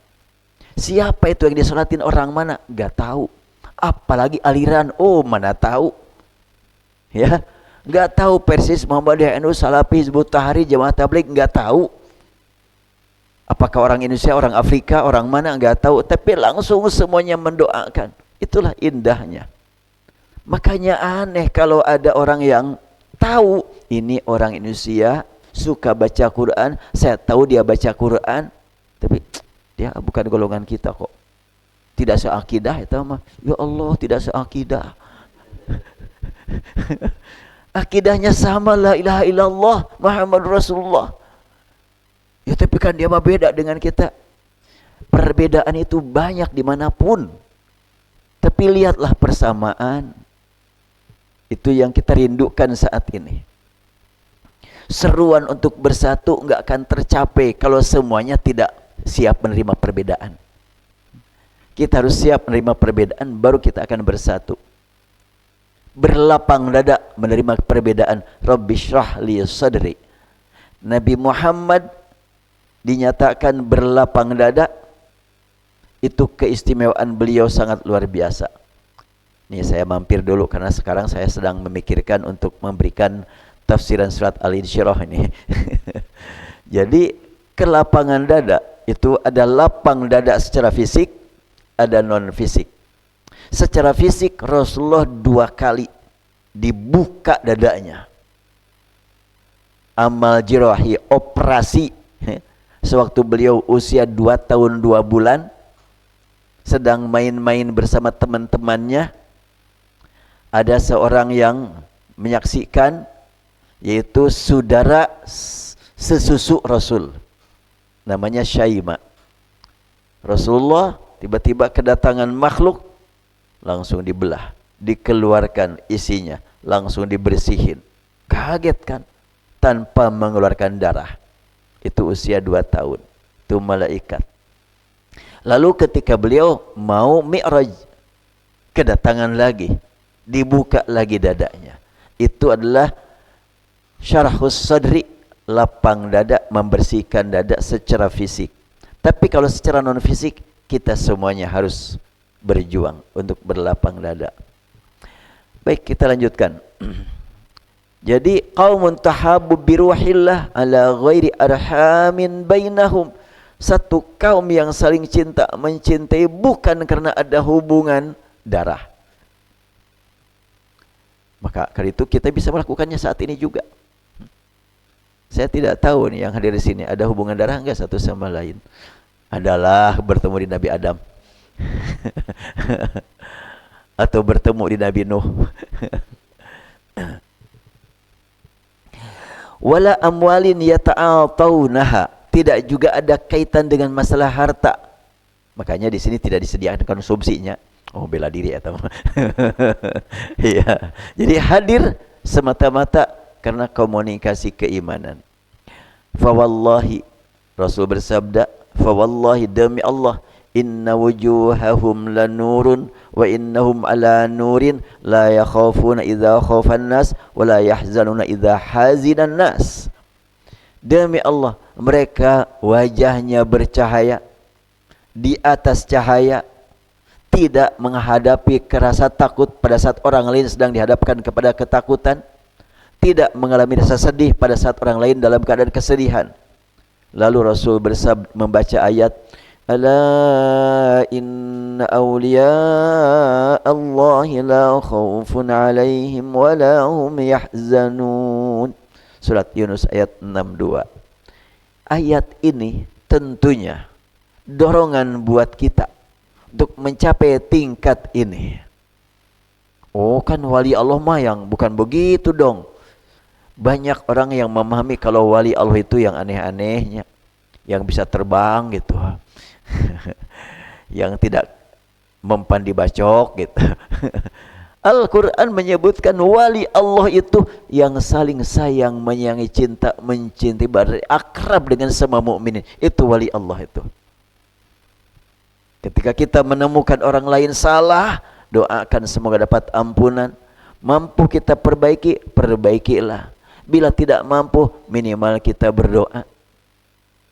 A: Siapa itu yang disolatin, orang mana? Gak tahu. Apalagi aliran, mana tahu. Ya, gak tahu Persis, Muhammadiyah, NU, Salafi, Hizbut Tahrir, Jamaah Tabligh, gak tahu. Apakah orang Indonesia, orang Afrika, orang mana, gak tahu. Tapi langsung semuanya mendoakan. Itulah indahnya. Makanya aneh kalau ada orang yang tahu ini orang Indonesia suka baca Quran, saya tahu dia baca Quran, tapi dia bukan golongan kita kok. Tidak seakidah itu mah. Ya Allah, tidak seakidah. Akidahnya sama, la ilaha illallah Muhammad Rasulullah. Ya tapi kan dia mah beda dengan kita. Perbedaan itu banyak dimanapun. Tapi lihatlah persamaan. Itu yang kita rindukan saat ini. Seruan untuk bersatu nggak akan tercapai kalau semuanya tidak siap menerima perbedaan. Kita harus siap menerima perbedaan, baru kita akan bersatu. Berlapang dada menerima perbedaan. Rabbi shrah li sadri. Nabi Muhammad dinyatakan berlapang dada. Itu keistimewaan beliau sangat luar biasa. Nih saya mampir dulu karena sekarang saya sedang memikirkan untuk memberikan tafsiran surat Al-Insyirah ini. Jadi kelapangan dada itu ada lapang dada secara fisik, ada non fisik. Secara fisik Rasulullah 2 kali dibuka dadanya. amal jirahi, operasi. Sewaktu beliau usia 2 tahun 2 bulan, sedang main-main bersama teman-temannya, ada seorang yang menyaksikan, yaitu saudara sesusu Rasul, namanya Syaima. Rasulullah tiba-tiba kedatangan makhluk, langsung dibelah, dikeluarkan isinya, langsung dibersihin. Kaget kan, tanpa mengeluarkan darah. Itu usia 2 tahun. Itu malaikat. Lalu ketika beliau mau mi'raj, kedatangan lagi, dibuka lagi dadanya. Itu adalah syarhus sadri, lapang dada, membersihkan dada secara fisik. Tapi kalau secara non fisik, kita semuanya harus berjuang untuk berlapang dada. Baik, kita lanjutkan. Jadi qaumun tahabbu biruhillah ala ghairi arhamin bainahum. Satu kaum yang saling cinta mencintai bukan karena ada hubungan darah. Maka karena itu kita bisa melakukannya saat ini juga. Saya tidak tahu nih yang hadir di sini ada hubungan darah enggak satu sama lain. Adalah bertemu di Nabi Adam. Atau bertemu di Nabi Nuh. Wala amwalin yata'atawnaha, tidak juga ada kaitan dengan masalah harta. Makanya di sini tidak disediakan konsumsinya. Oh, bela diri atau iya. Jadi hadir semata-mata karena komunikasi keimanan. Fa wallahi, Rasul bersabda, fa wallahi, demi Allah, inna wujuhahum lanurun wa innahum ala nurin la yakhafuna idza khafan nas wa la yahzanuna idza hazinan nas. Demi Allah, mereka wajahnya bercahaya, di atas cahaya, tidak menghadapi rasa takut pada saat orang lain sedang dihadapkan kepada ketakutan, tidak mengalami rasa sedih pada saat orang lain dalam keadaan kesedihan. Lalu Rasul bersabda, membaca ayat, Ala inna awliya Allahi la khawfun alaihim wa la hum yahzanun. Surat Yunus ayat 62. Ayat ini tentunya dorongan buat kita untuk mencapai tingkat ini. Oh, kan wali Allah mah yang bukan begitu dong. Banyak orang yang memahami kalau wali Allah itu yang aneh-anehnya, yang bisa terbang gitu. Yang tidak mempan dibacok gitu. Al-Quran menyebutkan wali Allah itu yang saling sayang, menyayangi, cinta, mencintai, akrab dengan semua mukminin. Itu wali Allah itu. Ketika kita menemukan orang lain salah, doakan semoga dapat ampunan. Mampu kita perbaiki, perbaikilah. Bila tidak mampu, minimal kita berdoa.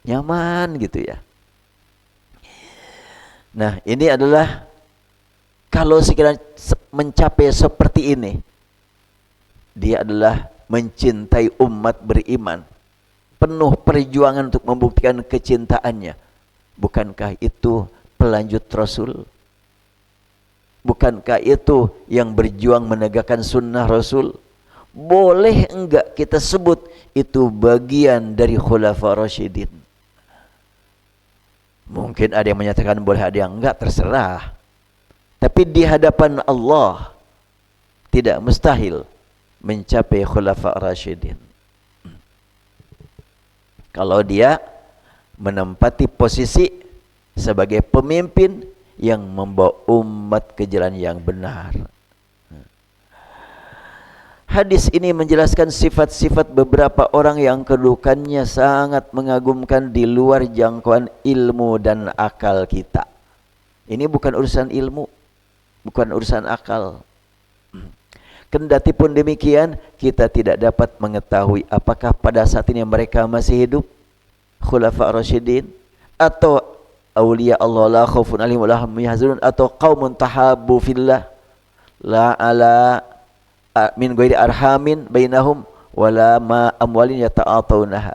A: Nyaman gitu ya. Nah, ini adalah kalau sekiranya mencapai seperti ini, dia adalah mencintai umat beriman, penuh perjuangan untuk membuktikan kecintaannya. Bukankah itu pelanjut Rasul? Bukankah itu yang berjuang menegakkan sunnah Rasul? Boleh enggak kita sebut itu bagian dari Khulafa Rasyidin? Mungkin ada yang menyatakan boleh, ada yang enggak, terserah. Tapi di hadapan Allah tidak mustahil mencapai Khulafa Rasyidin. Kalau dia menempati posisi sebagai pemimpin yang membawa umat ke jalan yang benar. Hadis ini menjelaskan sifat-sifat beberapa orang yang kedudukannya sangat mengagumkan di luar jangkauan ilmu dan akal kita. Ini bukan urusan ilmu, bukan urusan akal. Kendati pun demikian, kita tidak dapat mengetahui apakah pada saat ini mereka masih hidup, Khulafa Rasyidin, atau awliya Allah la khaufun alaihim wa la hum yahzanun, atau qaumun tahabbu fillah la ala min ghairi arhamin bainahum wala ma amwalin yata'atawnaha.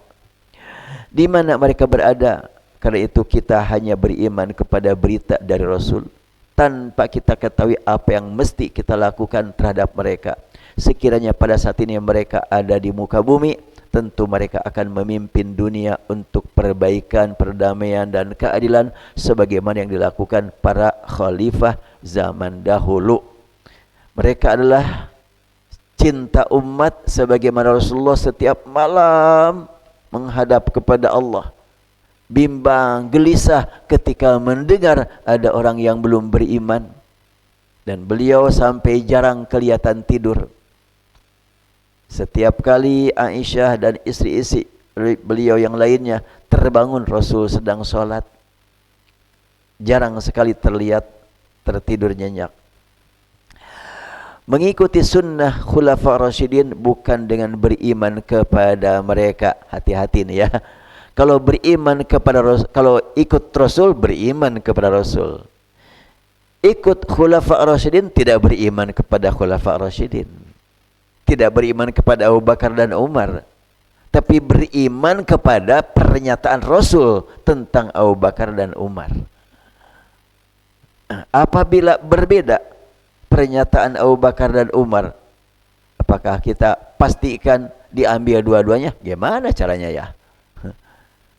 A: Di mana mereka berada? Karena itu kita hanya beriman kepada berita dari Rasul tanpa kita ketahui apa yang mesti kita lakukan terhadap mereka. Sekiranya pada saat ini mereka ada di muka bumi tentu mereka akan memimpin dunia untuk perbaikan, perdamaian dan keadilan sebagaimana yang dilakukan para khalifah zaman dahulu. Mereka adalah cinta umat sebagaimana Rasulullah setiap malam menghadap kepada Allah, bimbang, gelisah ketika mendengar ada orang yang belum beriman, dan beliau sampai jarang kelihatan tidur. Setiap kali Aisyah dan istri-istri beliau yang lainnya terbangun, Rasul sedang sholat, jarang sekali terlihat tertidur nyenyak. Mengikuti sunnah khulafa rasyidin bukan dengan beriman kepada mereka. Hati-hati nih ya. Kalau beriman kepada Rasul, kalau ikut Rasul, beriman kepada Rasul. Ikut khulafa rasyidin, tidak beriman kepada khulafa rasyidin. Tidak beriman kepada Abu Bakar dan Umar, tapi beriman kepada pernyataan Rasul tentang Abu Bakar dan Umar. Apabila berbeda pernyataan Abu Bakar dan Umar, apakah kita pastikan diambil dua-duanya? Gimana caranya ya?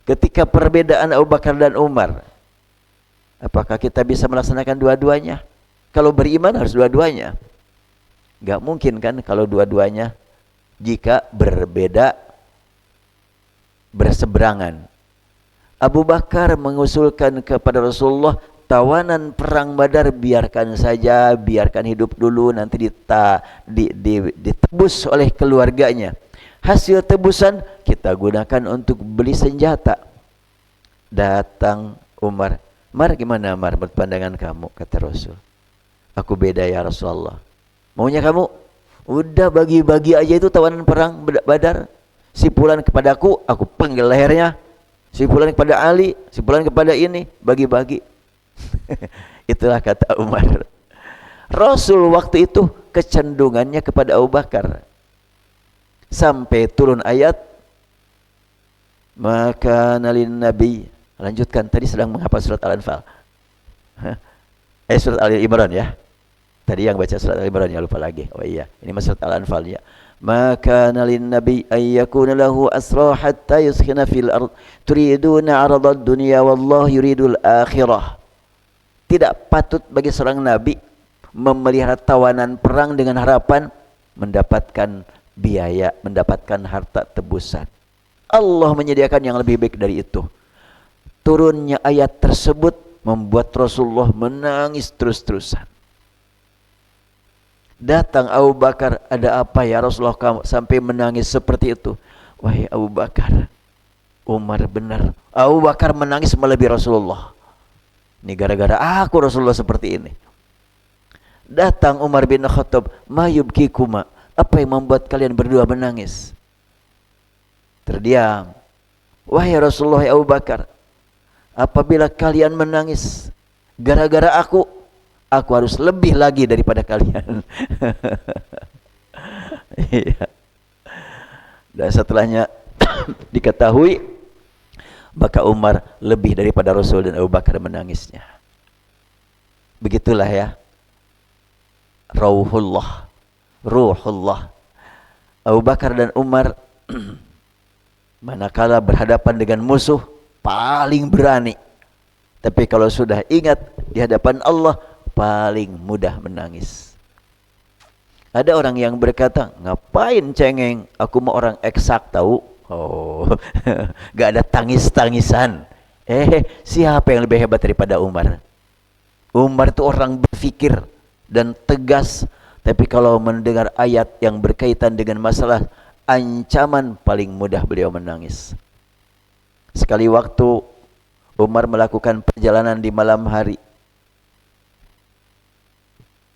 A: Ketika perbedaan Abu Bakar dan Umar, apakah kita bisa melaksanakan dua-duanya? Kalau beriman harus dua-duanya. Gak mungkin kan kalau dua-duanya, jika berbeda, berseberangan. Abu Bakar mengusulkan kepada Rasulullah, tawanan perang Badar biarkan saja, biarkan hidup dulu, nanti ditebus oleh keluarganya. Hasil tebusan kita gunakan untuk beli senjata. Datang Umar, Mar, gimana Mar berpandangan kamu? Kata Rasul, aku beda ya Rasulullah. Maunya kamu? Udah bagi-bagi aja itu tawanan perang Badar. Si fulan kepadaku, aku panggil lehernya. Si fulan kepada Ali, si fulan kepada ini, bagi-bagi. Itulah kata Umar. Rasul waktu itu kecenderungannya kepada Abu Bakar. Sampai turun ayat, maka nalin Nabi. Lanjutkan, tadi sedang menghafal surat Al-Anfal. Surat Al-Imran ya. Tadi yang baca surat Al-Imran ya, lupa lagi. Oh iya, ini surat Al-Anfal ya. Maka nalin Nabi ayyakuna lahu asra hatta yuskhina fil ard turiduna aradad dunya wallahu yuridul akhirah. Tidak patut bagi seorang nabi memelihara tawanan perang dengan harapan mendapatkan biaya, mendapatkan harta tebusan. Allah menyediakan yang lebih baik dari itu. Turunnya ayat tersebut membuat Rasulullah menangis terus-terusan. Datang Abu Bakar, ada apa ya Rasulullah kamu sampai menangis seperti itu? Wahai Abu Bakar, Umar benar. Abu Bakar menangis melebihi Rasulullah. Ini gara-gara aku Rasulullah seperti ini. Datang Umar bin Khattab, mayubkikuma, apa yang membuat kalian berdua menangis? Terdiam. Wahai Rasulullah, Abu Bakar, apabila kalian menangis gara-gara aku harus lebih lagi daripada kalian. Iya. Dan setelahnya diketahui, maka Umar lebih daripada Rasul dan Abu Bakar menangisnya. Begitulah ya. Ruhullah. Abu Bakar dan Umar manakala berhadapan dengan musuh paling berani. Tapi kalau sudah ingat di hadapan Allah, paling mudah menangis. Ada orang yang berkata, ngapain cengeng, aku mau orang eksak tahu. Oh, gak ada tangis-tangisan. Siapa yang lebih hebat daripada Umar? Umar itu orang berpikir dan tegas. Tapi kalau mendengar ayat yang berkaitan dengan masalah ancaman, paling mudah beliau menangis. Sekali waktu Umar melakukan perjalanan di malam hari.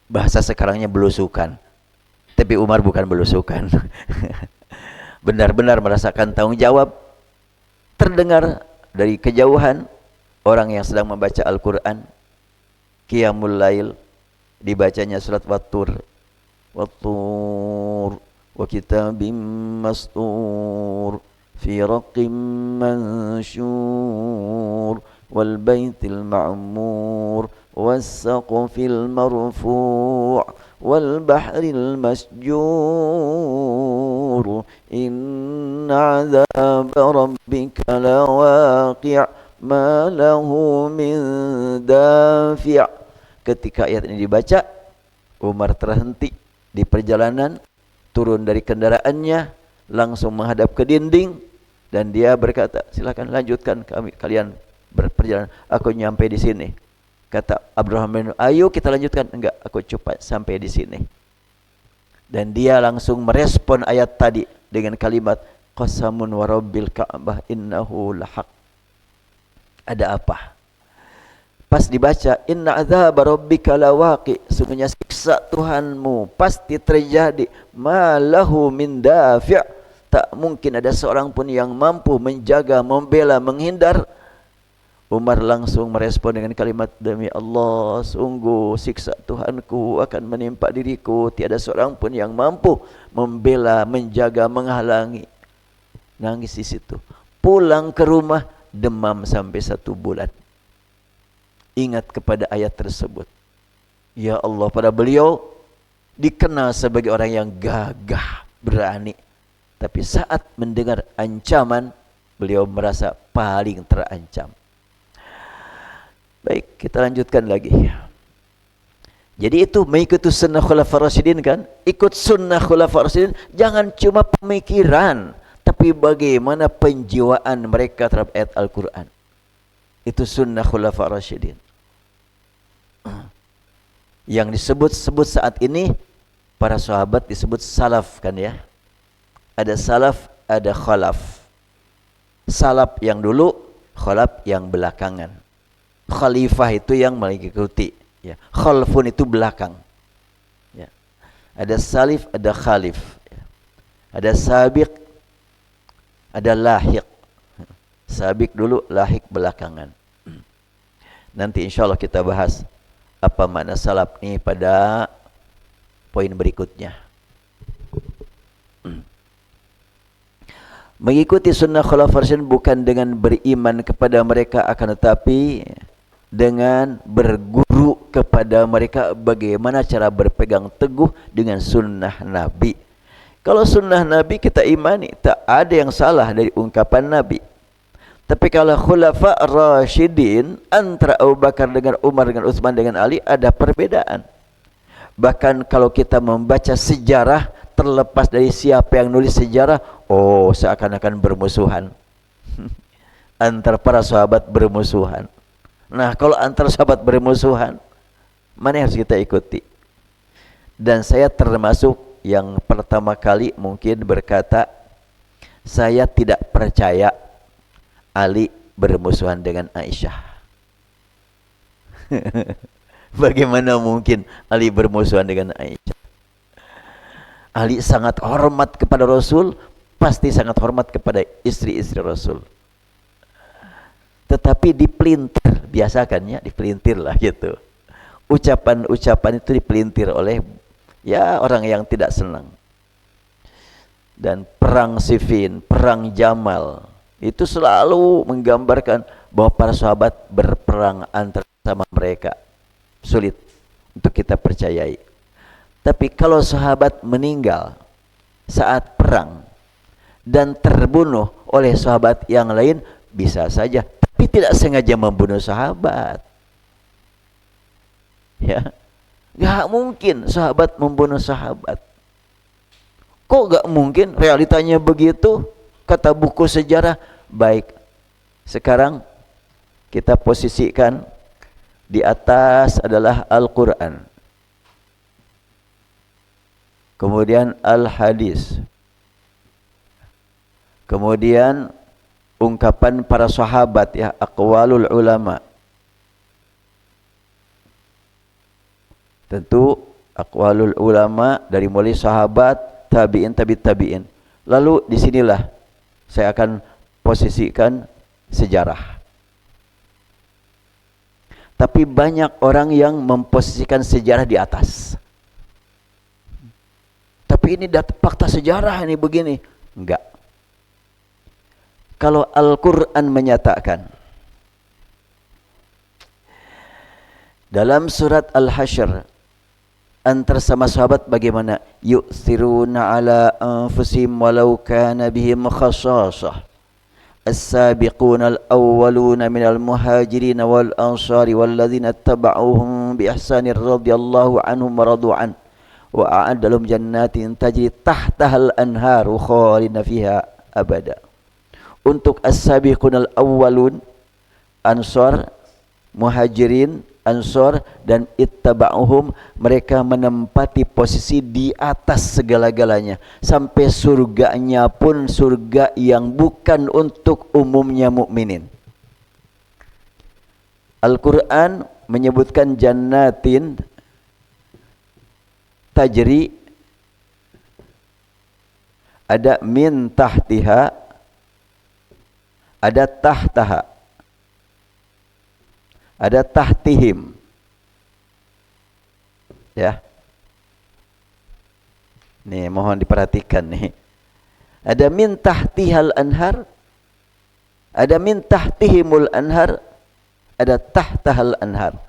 A: Bahasa sekarangnya belusukan. Tapi Umar bukan belusukan. Benar-benar merasakan tanggung jawab. Terdengar dari kejauhan orang yang sedang membaca Al-Quran, Qiyamul Lail, dibacanya surat Wat-Tur, Wat-Tur wa kitabim mastur fi raqim mansyur wal baitil ma'mur was saqfil marfu' wal bahril masjur nur inna azab rabbika lawaqi' ma lahu min dafi'. Ketika ayat ini dibaca, Umar terhenti di perjalanan, turun dari kendaraannya, langsung menghadap ke dinding, dan dia berkata, silakan lanjutkan kalian berperjalanan, aku nyampe di sini. Kata Abdurrahman, ayo kita lanjutkan. Enggak, aku cepat sampai di sini. Dan dia langsung merespon ayat tadi dengan kalimat qasamun wa rabbil ka'bah innahu lahaq. Ada apa? Pas dibaca inna azab rabbika lawaqi, sungguhnya siksa Tuhanmu pasti terjadi, ma lahu min dafi', tak mungkin ada seorang pun yang mampu menjaga, membela, menghindar. Umar langsung merespon dengan kalimat, demi Allah, sungguh siksa Tuhanku akan menimpa diriku, tiada seorang pun yang mampu membela, menjaga, menghalangi. Nangis di situ. Pulang ke rumah demam sampai 1 bulan. Ingat kepada ayat tersebut. Ya Allah, pada beliau dikenal sebagai orang yang gagah, berani. Tapi saat mendengar ancaman, beliau merasa paling terancam. Baik, kita lanjutkan lagi. Jadi itu mengikuti sunnah khulafar rasyidin kan? Ikut sunnah khulafar rasyidin, jangan cuma pemikiran, tapi bagaimana penjiwaan mereka terhadap ayat Al-Quran. Itu sunnah khulafar rasyidin. Yang disebut-sebut saat ini, para sahabat disebut salaf kan ya. Ada salaf, ada khalaf. Salaf yang dulu, khalaf yang belakangan. Khalifah itu yang mengikuti, ya. Khalfun itu belakang, ya. Ada salif, ada khalif, ya. Ada sabiq, ada lahiq. Sabiq dulu, lahiq belakangan. Nanti insya Allah kita bahas apa makna salaf ini pada poin berikutnya. Mengikuti sunnah khulafar rasyidin bukan dengan beriman kepada mereka, akan tetapi dengan berguru kepada mereka bagaimana cara berpegang teguh dengan sunnah Nabi. Kalau sunnah Nabi kita imani, tak ada yang salah dari ungkapan Nabi. Tapi kalau khulafa rasyidin, antara Abu Bakar dengan Umar, dengan Utsman, dengan Ali, ada perbedaan. Bahkan kalau kita membaca sejarah, terlepas dari siapa yang nulis sejarah, oh seakan-akan bermusuhan. Antara para sahabat bermusuhan. Nah, kalau antara sahabat bermusuhan, mana yang harus kita ikuti? Dan saya termasuk yang pertama kali mungkin berkata, saya tidak percaya Ali bermusuhan dengan Aisyah. Bagaimana mungkin Ali bermusuhan dengan Aisyah? Ali sangat hormat kepada Rasul, pasti sangat hormat kepada istri-istri Rasul. Tetapi dipelintir, biasakan ya, dipelintir lah gitu. Ucapan-ucapan itu dipelintir oleh ya orang yang tidak senang. Dan perang Siffin, perang Jamal, itu selalu menggambarkan bahwa para sahabat berperang antara sama mereka. Sulit untuk kita percayai. Tapi kalau sahabat meninggal saat perang dan terbunuh oleh sahabat yang lain, bisa saja, tapi tidak sengaja membunuh sahabat. Ya, gak mungkin sahabat membunuh sahabat. Kok gak mungkin? Realitanya begitu. Kata buku sejarah. Baik, sekarang kita posisikan di atas adalah Al-Quran, kemudian Al-Hadis, kemudian ungkapan para sahabat, ya, aqwalul ulama. Tentu aqwalul ulama dari mulai sahabat, tabi'in, tabi'in. Lalu disinilah saya akan posisikan sejarah. Tapi banyak orang yang memposisikan sejarah di atas. Tapi ini fakta sejarah ini begini. Enggak. Kalau Al-Quran menyatakan dalam surat Al-Hasyr Antar sama sahabat bagaimana? Yu'thiruna ala anfusihim walau kana bihim khassasah. As-sabiquna al-awwaluna minal muhajirin wal ansari walladzina ittaba'uuhum bi ihsanin radhiyallahu anhum wa radu an wa a'adda lahum jannatin tajri tahtahal anharu khalidina fiha abada. Untuk as-sabiquna al-awwalun, ansar, muhajirin, ansar dan ittaba'uhum, mereka menempati posisi di atas segala-galanya, sampai surganya pun surga yang bukan untuk umumnya mukminin. Al-Quran menyebutkan jannatin tajri, ada min tahtiha, ada tahtaha, ada tahtihim, ya. Nih mohon diperhatikan nih. Ada min tahtihal anhar, ada min tahtihimul anhar, ada tahtahal anhar.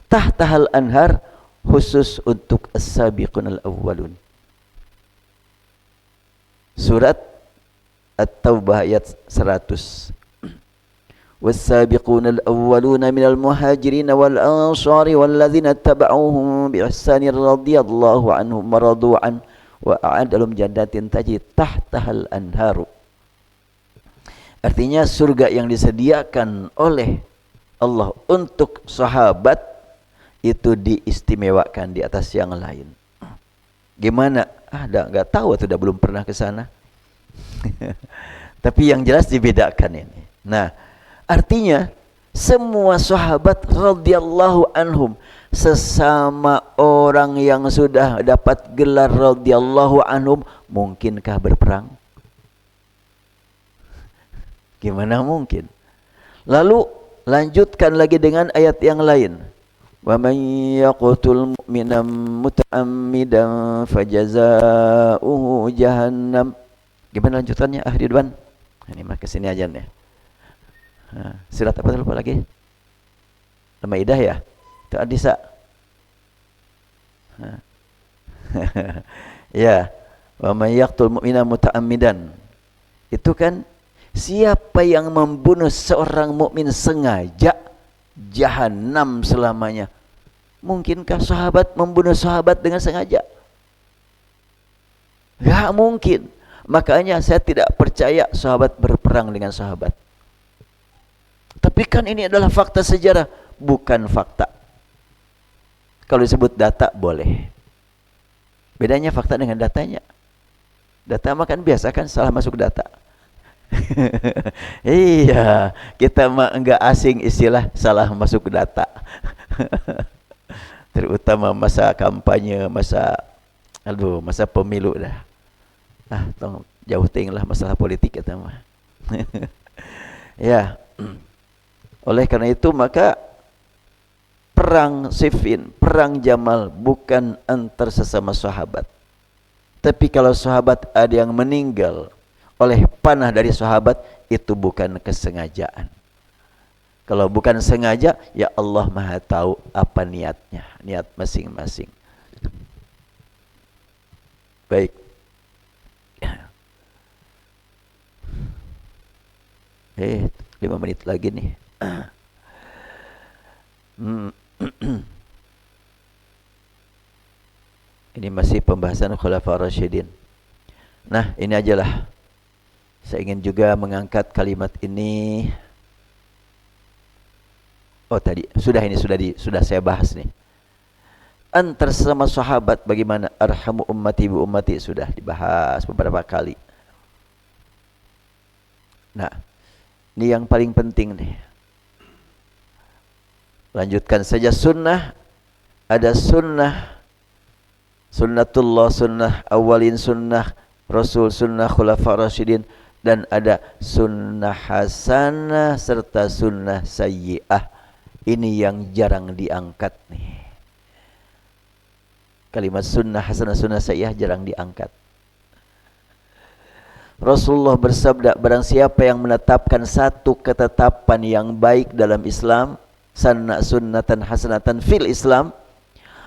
A: Tahtahal anhar khusus untuk as-sabiqun al-awwalun. Surat At-Taubah ayat 100. Was-sabiquna al-awwaluna minal muhajirin wal ansari walladzina ittaba'uuhum bi ihsanin radhiyallahu anhum wa radu an wa a'adda lahum jannatin tajri tahtahal anharu. Artinya surga yang disediakan oleh Allah untuk sahabat itu diistimewakan di atas yang lain. Gimana? Enggak tahu atau belum pernah ke sana. Tapi yang jelas dibedakan ini. Nah, artinya semua sahabat radhiyallahu anhum, sesama orang yang sudah dapat gelar radhiyallahu anhum, mungkinkah berperang? Gimana mungkin? Lalu lanjutkan lagi dengan ayat yang lain. Wa man yaqtul mu'mina muta'ammidan fajazaohu jahannam. Gimana lanjutannya? Ridwan. Ini mah kesini aja nih. Surat apa lupa lagi? Al-Maidah ya? Itu An-Nisa. Ya, wa may yaqtul mu'mina muta'ammidan. Itu kan siapa yang membunuh seorang mukmin sengaja, jahanam selamanya. Mungkinkah sahabat membunuh sahabat dengan sengaja? Enggak mungkin. Makanya saya tidak percaya sahabat berperang dengan sahabat. Tapi kan ini adalah fakta sejarah, bukan fakta. Kalau disebut data boleh. Bedanya fakta dengan datanya. Data mah kan biasa kan salah masuk data. Iya, kita mah enggak asing istilah salah masuk data. Terutama masa kampanye, masa pemilu dah. Tong jauh ting lah masalah politik kita mah. Ya. Oleh karena itu maka perang Siffin, perang Jamal bukan antar sesama sahabat. Tapi kalau sahabat ada yang meninggal oleh panah dari sahabat, itu bukan kesengajaan. Kalau bukan sengaja, ya Allah Maha tahu apa niatnya, niat masing-masing. Baik. 5 menit lagi nih. Ini masih pembahasan Khulafaur Rasyidin. Nah, ini ajalah. Saya ingin juga mengangkat kalimat ini. Oh, tadi sudah saya bahas nih. Antar sesama sahabat bagaimana? Arhamu ummati bi ummati sudah dibahas beberapa kali. Nah, ini yang paling penting nih. Lanjutkan saja sunnah. Ada sunnah sunnatullah, sunnah awalin, sunnah Rasul, sunnah Khulafaur Rasyidin, dan ada sunnah hasanah serta sunnah sayyi'ah. Ini yang jarang diangkat nih. Kalimat sunnah hasanah, sunnah sayyi'ah jarang diangkat. Rasulullah bersabda, barang siapa yang menetapkan satu ketetapan yang baik dalam Islam, sanna sunnatan hasanatan fil Islam,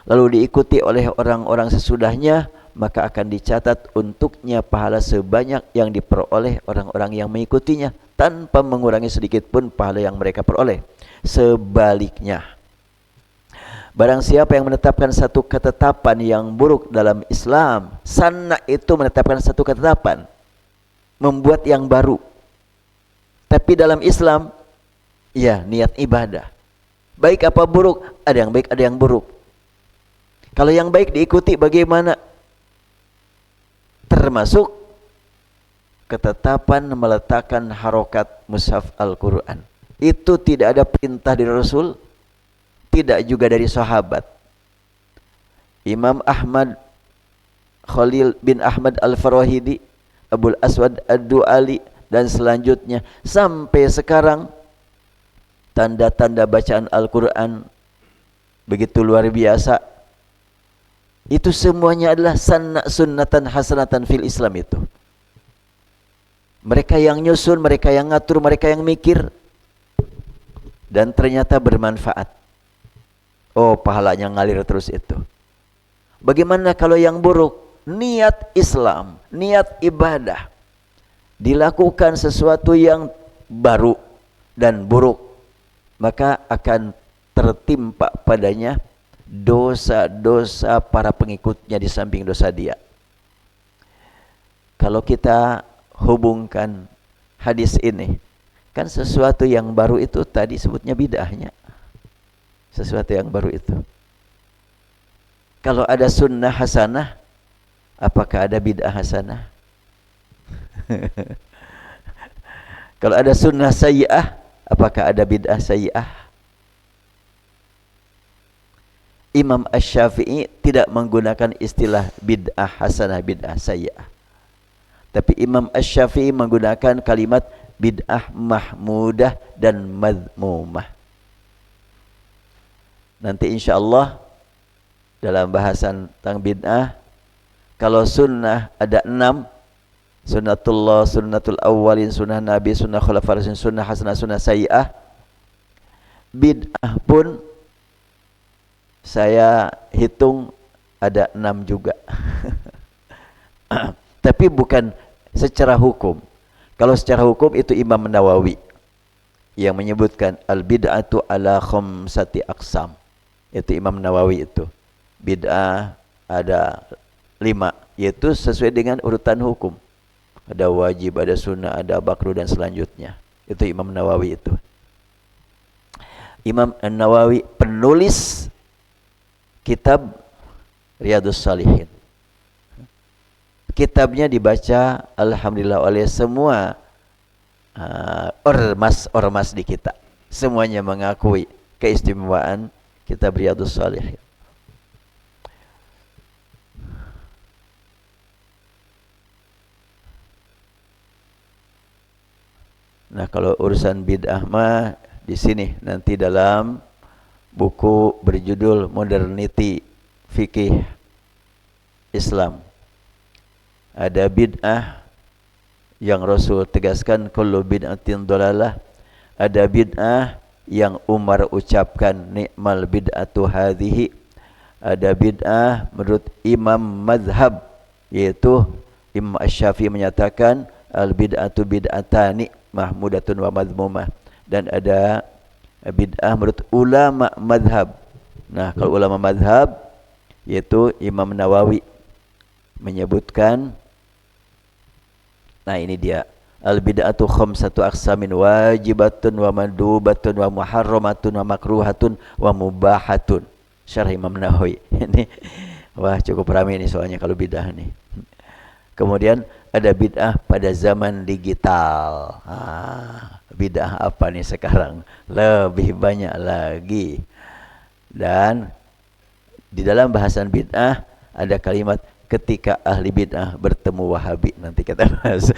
A: lalu diikuti oleh orang-orang sesudahnya, maka akan dicatat untuknya pahala sebanyak yang diperoleh orang-orang yang mengikutinya, tanpa mengurangi sedikit pun pahala yang mereka peroleh. Sebaliknya, barang siapa yang menetapkan satu ketetapan yang buruk dalam Islam, sanna itu menetapkan satu ketetapan, membuat yang baru. Tapi dalam Islam, ya niat ibadah. Baik apa buruk, ada yang baik, ada yang buruk. Kalau yang baik diikuti bagaimana? Termasuk ketetapan meletakkan harokat mushaf Al-Quran. Itu tidak ada perintah dari Rasul, tidak juga dari sahabat. Imam Ahmad Khalil bin Ahmad Al-Farahidi, Abul Aswad Ad-Du'ali, dan selanjutnya sampai sekarang, tanda-tanda bacaan Al-Quran begitu luar biasa. Itu semuanya adalah sunnatan hasanatan fil Islam itu. Mereka yang nyusun, mereka yang ngatur, mereka yang mikir, dan ternyata bermanfaat. Oh, pahalanya ngalir terus itu. Bagaimana kalau yang buruk? Niat Islam, niat ibadah, dilakukan sesuatu yang baru dan buruk, maka akan tertimpa padanya dosa-dosa para pengikutnya di samping dosa dia. Kalau kita hubungkan hadis ini, kan sesuatu yang baru itu tadi sebutnya bid'ahnya. Sesuatu yang baru itu. Kalau ada sunnah hasanah, apakah ada bid'ah hasanah? Kalau ada sunnah sayyi'ah, apakah ada bid'ah sayyi'ah? Imam Asy-Syafi'i tidak menggunakan istilah bid'ah hasanah, bid'ah sayyi'ah. Tapi Imam Asy-Syafi'i menggunakan kalimat bid'ah mahmudah dan madmumah. Nanti insyaallah dalam bahasan tentang bid'ah, kalau sunnah ada 6, sunnatullah, sunnatul awwalin, sunnah nabi, sunnah khulafar rasyidin, sunnah hasanah, sunnah sayyi'ah. Bid'ah pun saya hitung ada 6 juga. Tapi bukan secara hukum. Kalau secara hukum itu Imam Nawawi yang menyebutkan al-bid'atu ala khamsati aqsam. Itu Imam Nawawi itu. Bid'ah ada 5, yaitu sesuai dengan urutan hukum. Ada wajib, ada sunnah, ada makruh, dan selanjutnya. Itu Imam Nawawi itu. Imam Nawawi penulis kitab Riyadhus Shalihin. Kitabnya dibaca alhamdulillah oleh semua ormas di kita. Semuanya mengakui keistimewaan kitab Riyadhus Shalihin. Nah, kalau urusan bid'ah mah di sini nanti dalam buku berjudul Modernity Fikih Islam. Ada bid'ah yang Rasul tegaskan kullu bid'atin dhalalah. Ada bid'ah yang Umar ucapkan ni'mal bid'atu hadhihi. Ada bid'ah menurut imam mazhab, yaitu Imam Asy-Syafi'i menyatakan al bid'atu bid'atani mahmudatun wa madmumah. Dan ada bid'ah menurut ulama mazhab. Nah, kalau ulama mazhab, yaitu Imam Nawawi menyebutkan, nah ini dia, al bid'atu khamsatu aqsamin wajibatun wa mandubatun wa muharramatun wa makruhatun wa mubahatun. Syarah Imam Nawawi. Ini wah cukup ramai ini soalnya kalau bid'ah nih. Kemudian ada bid'ah pada zaman digital. Bid'ah apa nih sekarang? Lebih banyak lagi. Dan di dalam bahasan bid'ah ada kalimat ketika ahli bid'ah bertemu Wahabi. Nanti kita bahas.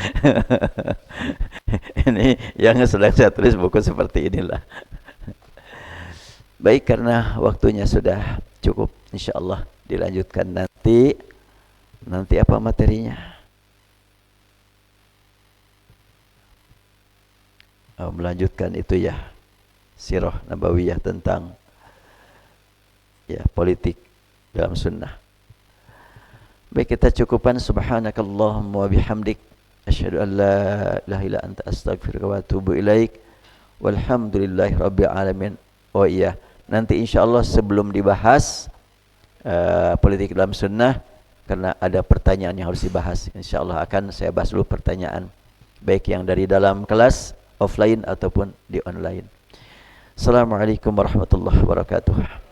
A: Ini yang sedang saya tulis buku seperti inilah. Baik, karena waktunya sudah cukup, insyaallah dilanjutkan nanti. Nanti apa materinya? Melanjutkan itu ya, Sirah Nabawiyah tentang ya politik dalam sunnah. Baik, kita cukupkan. Subhanakallahumma wa bihamdik, asyhadu an la ilaha illa anta, astaghfiruka wa atubu ilaik. Walhamdulillahi rabbil alamin. Oh iya, nanti insyaallah sebelum dibahas politik dalam sunnah, karena ada pertanyaan yang harus dibahas, insyaallah akan saya bahas dulu pertanyaan, baik yang dari dalam kelas offline ataupun di online. Assalamualaikum warahmatullahi wabarakatuh.